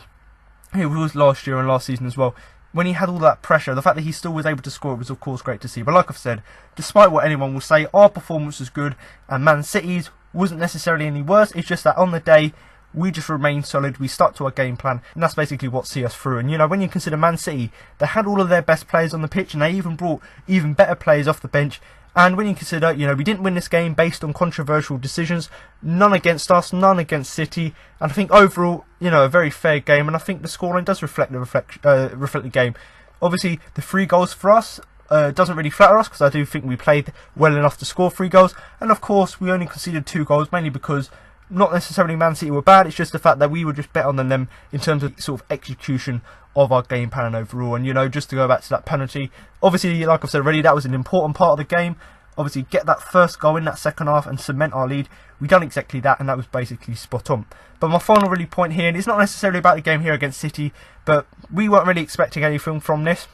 was last year and last season as well. When he had all that pressure, the fact that he still was able to score was of course great to see. But like I've said, despite what anyone will say, our performance was good, and Man City's wasn't necessarily any worse. It's just that on the day, we just remained solid, we stuck to our game plan, and that's basically what see us through. And you know, when you consider Man City, they had all of their best players on the pitch, and they even brought even better players off the bench. And when you consider, you know, we didn't win this game based on controversial decisions, none against us, none against City, and I think overall, you know, a very fair game, and I think the scoreline does reflect the game. Obviously, the 3 goals for us doesn't really flatter us, because I do think we played well enough to score 3 goals, and of course, we only conceded 2 goals, mainly because not necessarily Man City were bad, it's just the fact that we were just better than them in terms of sort of execution of our game plan overall. And you know, just to go back to that penalty, obviously, like I've said already, that was an important part of the game. Obviously, get that first goal in that second half and cement our lead. We done exactly that, and that was basically spot on. But my final really point here, and it's not necessarily about the game here against City, but we weren't really expecting anything from this,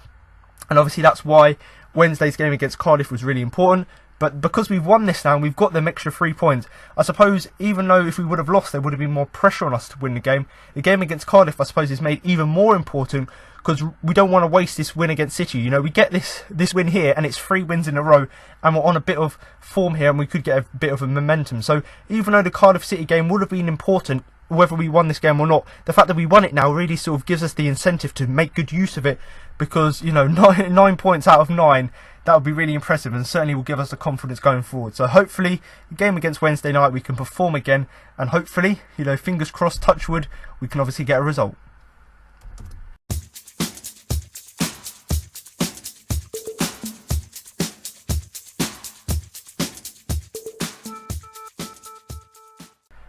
and obviously that's why Wednesday's game against Cardiff was really important. But because we've won this now and we've got them extra 3 points, I suppose even though if we would have lost, there would have been more pressure on us to win the game. The game against Cardiff, I suppose, is made even more important because we don't want to waste this win against City. You know, we get this win here and it's 3 wins in a row and we're on a bit of form here and we could get a bit of a momentum. So even though the Cardiff City game would have been important, whether we won this game or not, the fact that we won it now really sort of gives us the incentive to make good use of it, because, you know, 9 points out of 9, that would be really impressive and certainly will give us the confidence going forward. So hopefully, the game against Wednesday night, we can perform again, and hopefully, you know, fingers crossed, touch wood, we can obviously get a result.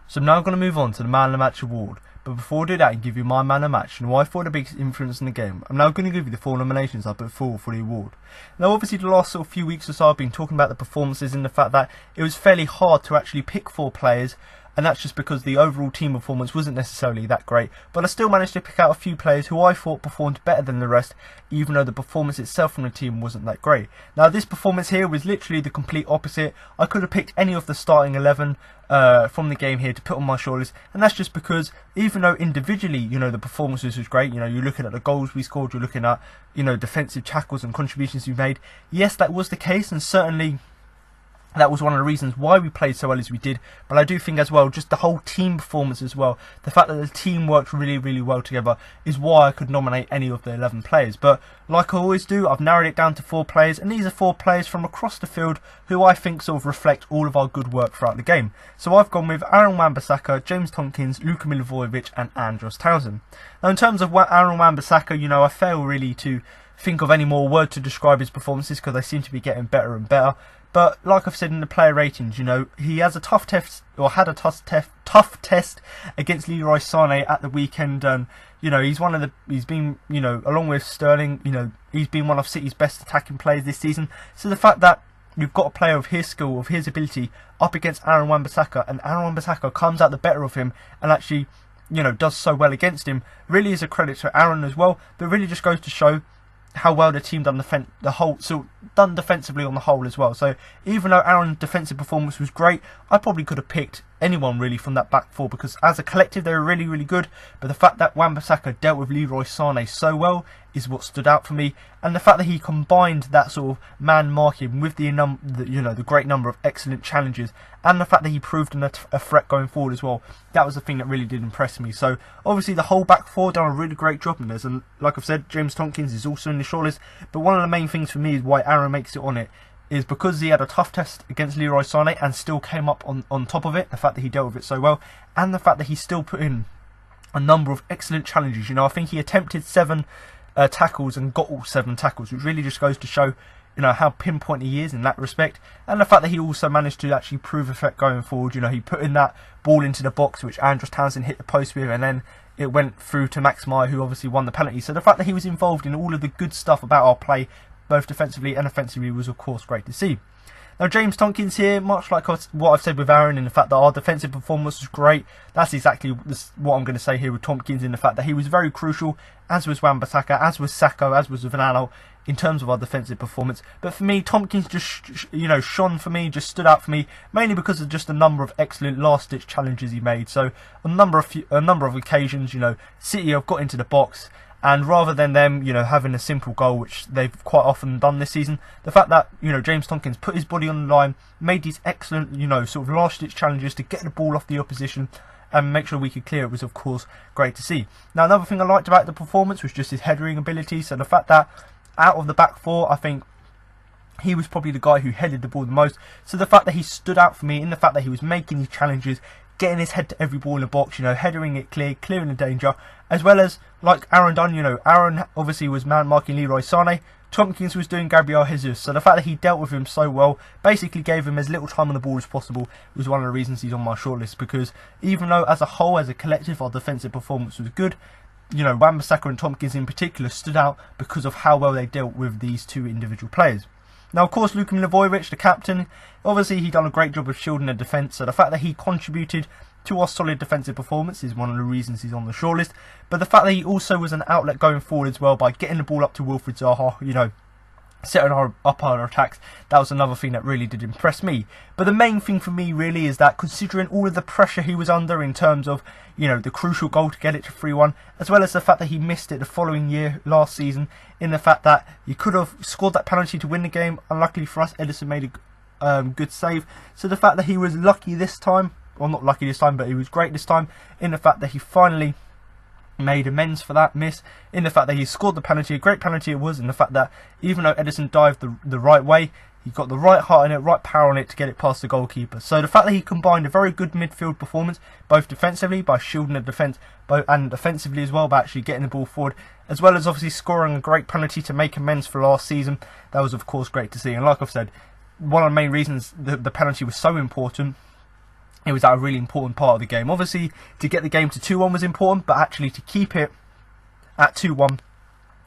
So I'm now going to move on to the Man of the Match award. But before I do that and give you my Man of the Match and why I thought the biggest influence in the game, I'm now going to give you the 4 nominations I put forward for the award. Now obviously the last sort of few weeks or so I've been talking about the performances and the fact that it was fairly hard to actually pick 4 players, and that's just because the overall team performance wasn't necessarily that great, but I still managed to pick out a few players who I thought performed better than the rest, even though the performance itself from the team wasn't that great. Now this performance here was literally the complete opposite. I could have picked any of the starting 11 from the game here to put on my shoulders, and that's just because even though individually, you know, the performances was great, you know, you're looking at the goals we scored, you're looking at, you know, defensive tackles and contributions we made. Yes, that was the case, and certainly that was one of the reasons why we played so well as we did, but I do think as well, just the whole team performance as well, the fact that the team worked really, really well together is why I could nominate any of the 11 players. But like I always do, I've narrowed it down to 4 players, and these are 4 players from across the field who I think sort of reflect all of our good work throughout the game. So I've gone with Aaron Wan-Bissaka, James Tompkins, Luka Milivojević and Andros Townsend. Now in terms of Aaron Wan-Bissaka, you know, I fail really to think of any more word to describe his performances because they seem to be getting better and better. But like I've said in the player ratings, you know, he has a tough test, or had a tough test against Leroy Sané at the weekend. And you know, he's been, you know, along with Sterling, you know, he's been one of City's best attacking players this season. So the fact that you've got a player of his skill, of his ability, up against Aaron Wan-Bissaka, and Aaron Wan-Bissaka comes out the better of him and actually, you know, does so well against him, really is a credit to Aaron as well. But really just goes to show how well the team done defensively on the whole as well. So even though Aaron's defensive performance was great, I probably could have picked anyone really from that back four, because as a collective they were really, really good. But the fact that Wan-Bissaka dealt with Leroy Sané so well is what stood out for me, and the fact that he combined that sort of man marking with the great number of excellent challenges, and the fact that he proved a threat going forward as well. That was the thing that really did impress me. So obviously the whole back four done a really great job in this, and like I've said, James Tomkins is also in the shortlist. But one of the main things for me is why Aaron makes it on it is because he had a tough test against Leroy Sané and still came up on top of it. The fact that he dealt with it so well, and the fact that he still put in a number of excellent challenges. I think he attempted 7 tackles and got all 7 tackles, which really just goes to show how pinpoint he is in that respect. And the fact that he also managed to actually prove a threat going forward. He put in that ball into the box which Andros Townsend hit the post with, and then it went through to Max Meyer, who obviously won the penalty. So the fact that he was involved in all of the good stuff about our play, both defensively and offensively, was of course great to see. Now James Tomkins here, much like what I've said with Aaron, in the fact that our defensive performance was great, that's exactly what I'm going to say here with Tomkins, in the fact that he was very crucial, as was Wan-Bissaka, as was Sacco, as was Vanano, in terms of our defensive performance. But for me, Tomkins just shone for me, just stood out for me, mainly because of just a number of excellent last-ditch challenges he made. So a number of occasions, City have got into the box, and rather than them, having a simple goal, which they've quite often done this season, the fact that, James Tomkins put his body on the line, made these excellent, sort of last-ditch challenges to get the ball off the opposition and make sure we could clear it was, of course, great to see. Now, another thing I liked about the performance was just his headering ability. So the fact that out of the back four, I think he was probably the guy who headed the ball the most. So the fact that he stood out for me in the fact that he was making these challenges, getting his head to every ball in the box, headering it clear, clearing the danger, as well as, like Aaron done, Aaron obviously was man-marking Leroy Sané, Tomkins was doing Gabriel Jesus, so the fact that he dealt with him so well, basically gave him as little time on the ball as possible, was one of the reasons he's on my shortlist, because even though as a whole, as a collective, our defensive performance was good, Wan-Bissaka and Tomkins in particular stood out because of how well they dealt with these two individual players. Now, of course, Luka Milivojević, the captain, obviously he done a great job of shielding the defence, so the fact that he contributed to our solid defensive performance is one of the reasons he's on the shortlist. But the fact that he also was an outlet going forward as well by getting the ball up to Wilfried Zaha, setting up our attacks, that was another thing that really did impress me. But the main thing for me really is that, considering all of the pressure he was under in terms of, the crucial goal to get it to 3-1, as well as the fact that he missed it the following year, last season, in the fact that he could have scored that penalty to win the game. Unluckily for us, Ederson made a good save. So the fact that he was lucky this time, well, not lucky this time, but he was great this time, in the fact that he finally made amends for that miss, in the fact that he scored the penalty, a great penalty it was, in the fact that even though Ederson dived the right way, he got the right heart in it, right power on it to get it past the goalkeeper. So the fact that he combined a very good midfield performance, both defensively by shielding the defence, and offensively as well by actually getting the ball forward, as well as obviously scoring a great penalty to make amends for last season, that was of course great to see. And like I've said, one of the main reasons the penalty was so important, it was a really important part of the game. Obviously, to get the game to 2-1 was important, but actually to keep it at 2-1,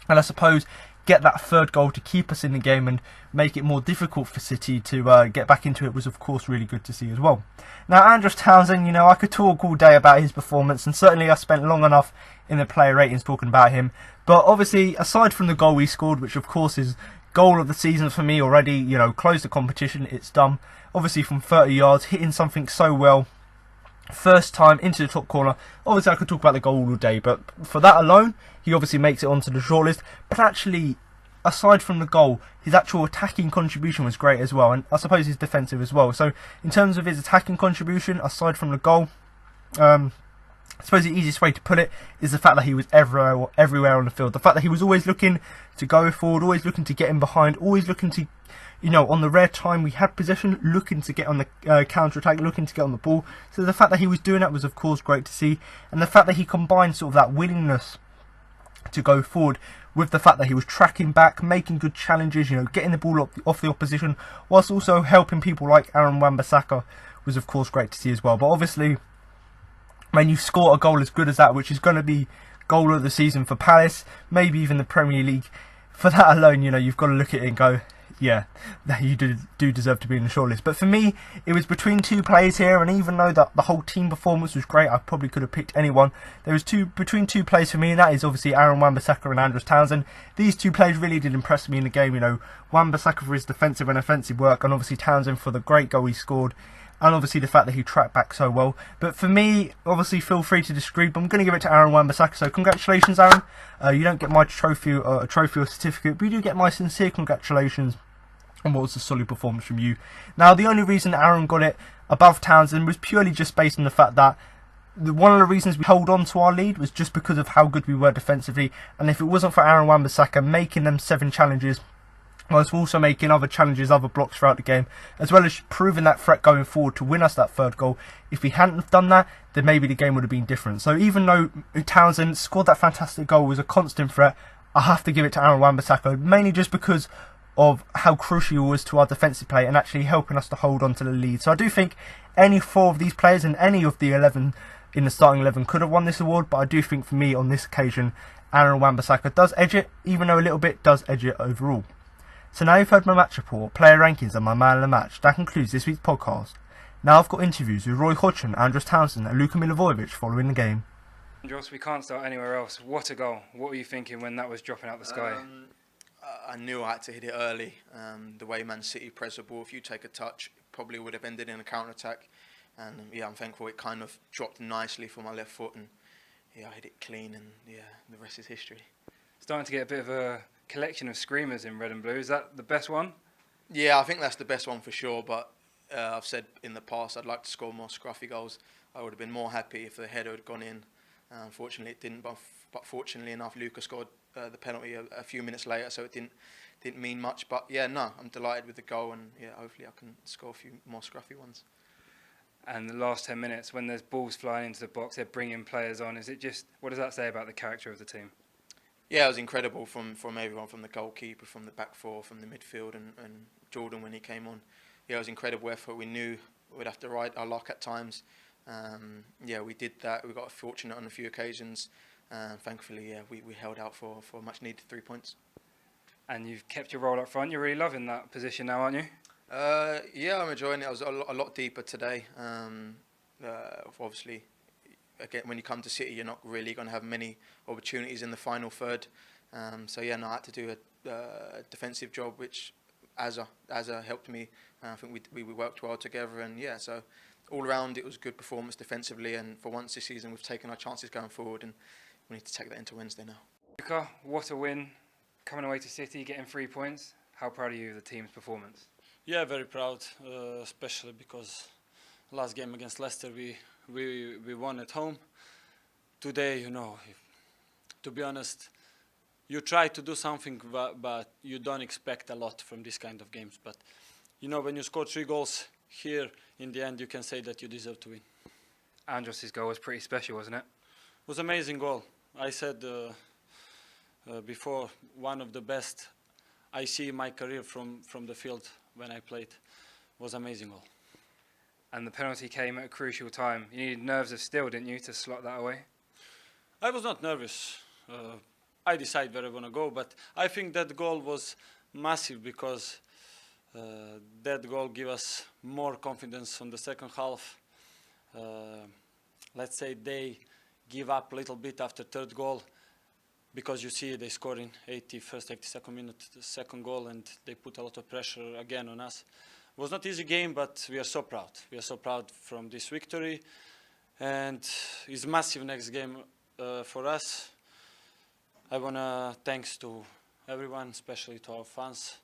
and I suppose get that third goal to keep us in the game and make it more difficult for City to get back into it, was of course really good to see as well. Now, Andros Townsend, I could talk all day about his performance, and certainly I spent long enough in the player ratings talking about him. But obviously, aside from the goal he scored, which of course is goal of the season for me already, closed the competition, it's done. Obviously from 30 yards, hitting something so well, first time into the top corner. Obviously I could talk about the goal all day, but for that alone, he obviously makes it onto the shortlist. But actually, aside from the goal, his actual attacking contribution was great as well, and I suppose his defensive as well. So in terms of his attacking contribution, aside from the goal, I suppose the easiest way to put it is the fact that he was everywhere on the field. The fact that he was always looking to go forward, always looking to get in behind, always looking to, on the rare time we had possession, looking to get on the counter-attack, looking to get on the ball. So the fact that he was doing that was of course great to see. And the fact that he combined sort of that willingness to go forward with the fact that he was tracking back, making good challenges, getting the ball off the opposition, whilst also helping people like Aaron Wan-Bissaka, was of course great to see as well. But obviously, when you score a goal as good as that, which is going to be goal of the season for Palace, maybe even the Premier League, for that alone, you've got to look at it and go, yeah, you do deserve to be in the shortlist. But for me, it was between two players here, and even though the whole team performance was great, I probably could have picked anyone. There was between two players for me, and that is obviously Aaron Wan-Bissaka and Andros Townsend. These two players really did impress me in the game. Wan-Bissaka for his defensive and offensive work, and obviously Townsend for the great goal he scored. and obviously the fact that he tracked back so well. But for me, obviously, feel free to disagree, but I'm going to give it to Aaron Wan-Bissaka. So congratulations, Aaron. You don't get my trophy or certificate, but you do get my sincere congratulations on what was a solid performance from you. Now, the only reason Aaron got it above Townsend was purely just based on the fact that one of the reasons we held on to our lead was just because of how good we were defensively, and if it wasn't for Aaron Wan-Bissaka making them 7 challenges, whilst also making other challenges, other blocks throughout the game, as well as proving that threat going forward to win us that 3rd goal, if he hadn't have done that, then maybe the game would have been different. So even though Townsend scored that fantastic goal, was a constant threat, I have to give it to Aaron Wan-Bissaka, mainly just because of how crucial he was to our defensive play and actually helping us to hold on to the lead. So I do think any 4 of these players and any of the 11 in the starting 11 could have won this award, but I do think for me on this occasion, Aaron Wan-Bissaka does edge it, even though a little bit does edge it overall. So now you've heard my match report, player rankings and my man of the match. That concludes this week's podcast. Now I've got interviews with Roy Hodgson, Andros, Townsend and Luka Milivojević following the game. Andros, we can't start anywhere else. What a goal. What were you thinking when that was dropping out the sky? I knew I had to hit it early. The way Man City press the ball, if you take a touch, it probably would have ended in a counter-attack. And yeah, I'm thankful it kind of dropped nicely for my left foot, and yeah, I hit it clean, and yeah, the rest is history. Starting to get a bit of a collection of screamers in red and blue. Is that the best one? Yeah, I think that's the best one for sure, but I've said in the past I'd like to score more scruffy goals. I would have been more happy if the header had gone in. Unfortunately it didn't, but fortunately enough Luka scored the penalty a few minutes later, so it didn't mean much. But yeah, no, I'm delighted with the goal, and yeah, hopefully I can score a few more scruffy ones. And the last 10 minutes, when there's balls flying into the box, they're bringing players on. Is it just, what does that say about the character of the team? Yeah, it was incredible from everyone, from the goalkeeper, from the back 4, from the midfield, and Jordan when he came on. Yeah, it was incredible effort. We knew we'd have to ride our luck at times. Yeah, we did that. We got fortunate on a few occasions. Thankfully, yeah, we held out for much needed 3 points. And you've kept your role up front. You're really loving that position now, aren't you? Yeah, I'm enjoying it. I was a lot deeper today. Obviously, again, when you come to City, you're not really going to have many opportunities in the final third. So yeah, no, I had to do a defensive job, which Azza helped me. I think we worked well together, and yeah, so all around it was a good performance defensively. And for once this season, we've taken our chances going forward, and we need to take that into Wednesday now. Luka, what a win! Coming away to City, getting 3 points. How proud are you of the team's performance? Yeah, very proud, especially because last game against Leicester we won at home. Today, you know, to be honest, you try to do something, but you don't expect a lot from this kind of games. But you know, when you score 3 goals here, in the end, you can say that you deserve to win. Andros' goal was pretty special, wasn't it? It was an amazing goal. I said before, one of the best I see in my career from the field when I played. It was an amazing goal. And the penalty came at a crucial time. You needed nerves of steel, didn't you, to slot that away? I was not nervous. I decided where I want to go, but I think that goal was massive because that goal gave us more confidence on the second half. Let's say they give up a little bit after 3rd goal, because you see they scored in 81st, 82nd minute the 2nd goal, and they put a lot of pressure again on us. It was not an easy game, but we are so proud. We are so proud from this victory, and it's a massive next game for us. I want to thanks to everyone, especially to our fans.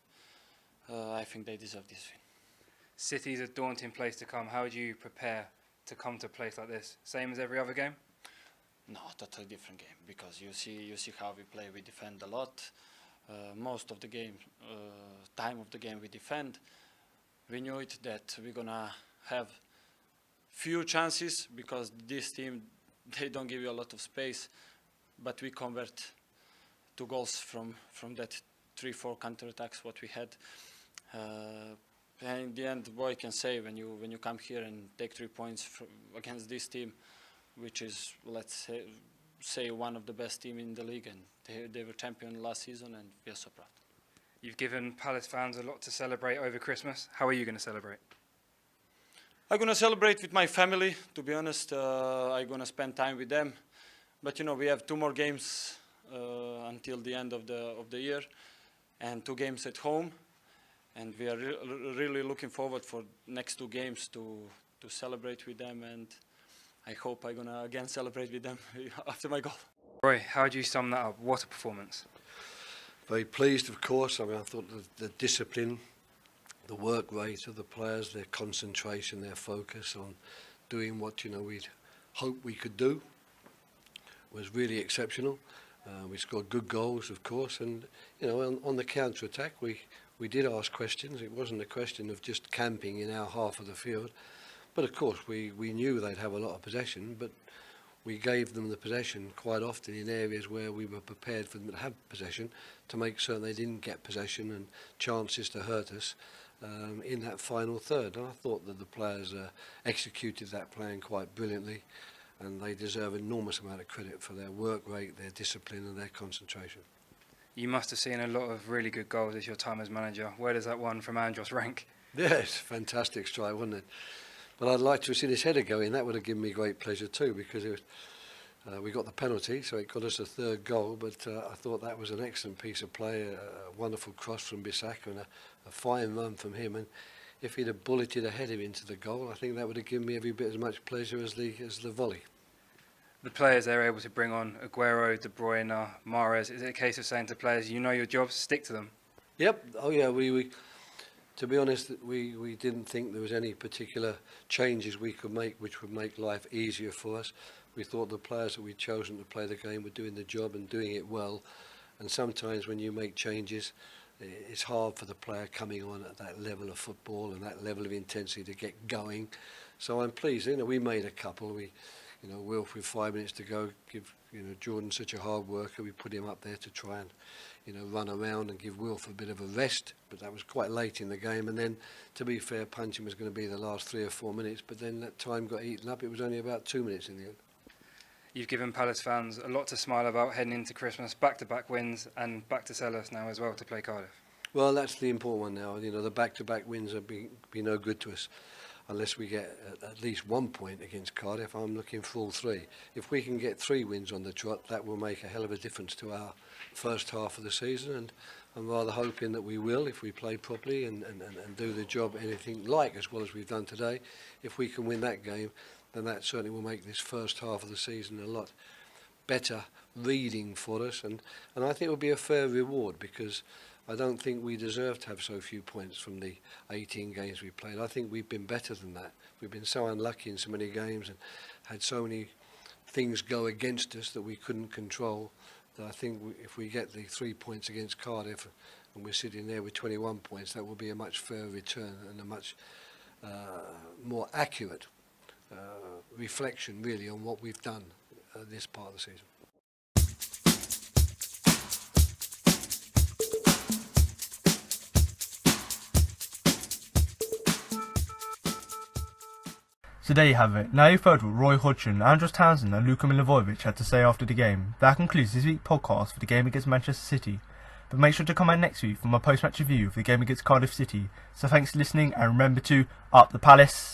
I think they deserve this win. City's a daunting place to come. How would you prepare to come to a place like this? Same as every other game? No, totally different game, because you see how we play. We defend a lot. Most of the game, time of the game, we defend. We knew it that we're gonna have few chances, because this team, they don't give you a lot of space, but we convert 2 goals from that 3-4 counter-attacks what we had. And in the end, boy can say when you come here and take 3 points against this team, which is, let's say one of the best team in the league, and they were champion last season, and we are so proud. You've given Palace fans a lot to celebrate over Christmas. How are you going to celebrate? I'm going to celebrate with my family, to be honest. I'm going to spend time with them. But, you know, we have 2 more games until the end of the year, and 2 games at home. And we are really looking forward for next 2 games to celebrate with them, and I hope I'm gonna again celebrate with them after my goal. Roy, how do you sum that up? What a performance. Very pleased, of course. I mean, I thought the discipline, the work rate of the players, their concentration, their focus on doing what we'd hoped we could do was really exceptional. We scored good goals, of course, and on the counter-attack we did ask questions. It wasn't a question of just camping in our half of the field, but of course we knew they'd have a lot of possession, but we gave them the possession quite often in areas where we were prepared for them to have possession, to make certain they didn't get possession and chances to hurt us in that final third. And I thought that the players executed that plan quite brilliantly, and they deserve an enormous amount of credit for their work rate, their discipline and their concentration. You must have seen a lot of really good goals as your time as manager. Where does that one from Andros rank? Yes, fantastic strike, wasn't it? But I'd like to have seen his header go in. That would have given me great pleasure too, because it was, we got the penalty, so it got us a third goal. But I thought that was an excellent piece of play, a wonderful cross from Bissaka and a fine run from him. And if he'd have bulleted a header into the goal, I think that would have given me every bit as much pleasure as the volley. The players they're able to bring on, Aguero, De Bruyne, Mahrez, is it a case of saying to players, you know your job, stick to them? Yep. Oh yeah, we to be honest, we didn't think there was any particular changes we could make which would make life easier for us. We thought the players that we'd chosen to play the game were doing the job and doing it well. And sometimes when you make changes, it's hard for the player coming on at that level of football and that level of intensity to get going. So I'm pleased. We made a couple. Wilf with 5 minutes to go, give Jordan such a hard worker. We put him up there to try and run around and give Wilf a bit of a rest, but that was quite late in the game. And then, to be fair, punching was going to be the last 3 or 4 minutes, but then that time got eaten up. It was only about 2 minutes in the end. You've given Palace fans a lot to smile about heading into Christmas, back-to-back wins and back to Selhurst now as well to play Cardiff. Well, that's the important one now. The back-to-back wins have been no good to us unless we get at least 1 point against Cardiff. I'm looking for all 3. If we can get 3 wins on the trot, that will make a hell of a difference to our first half of the season, and I'm rather hoping that we will, if we play properly and do the job anything like as well as we've done today. If we can win that game, then that certainly will make this first half of the season a lot better reading for us, and I think it will be a fair reward, because I don't think we deserve to have so few points from the 18 games we played. I think we've been better than that. We've been so unlucky in so many games and had so many things go against us that we couldn't control, that I think if we get the 3 points against Cardiff and we're sitting there with 21 points, that will be a much fairer return and a much more accurate reflection really on what we've done this part of the season. So there you have it. Now you've heard what Roy Hodgson, Andros Townsend and Luka Milivojević had to say after the game. That concludes this week's podcast for the game against Manchester City. But make sure to come back next week for my post-match review of the game against Cardiff City. So thanks for listening, and remember to up the Palace.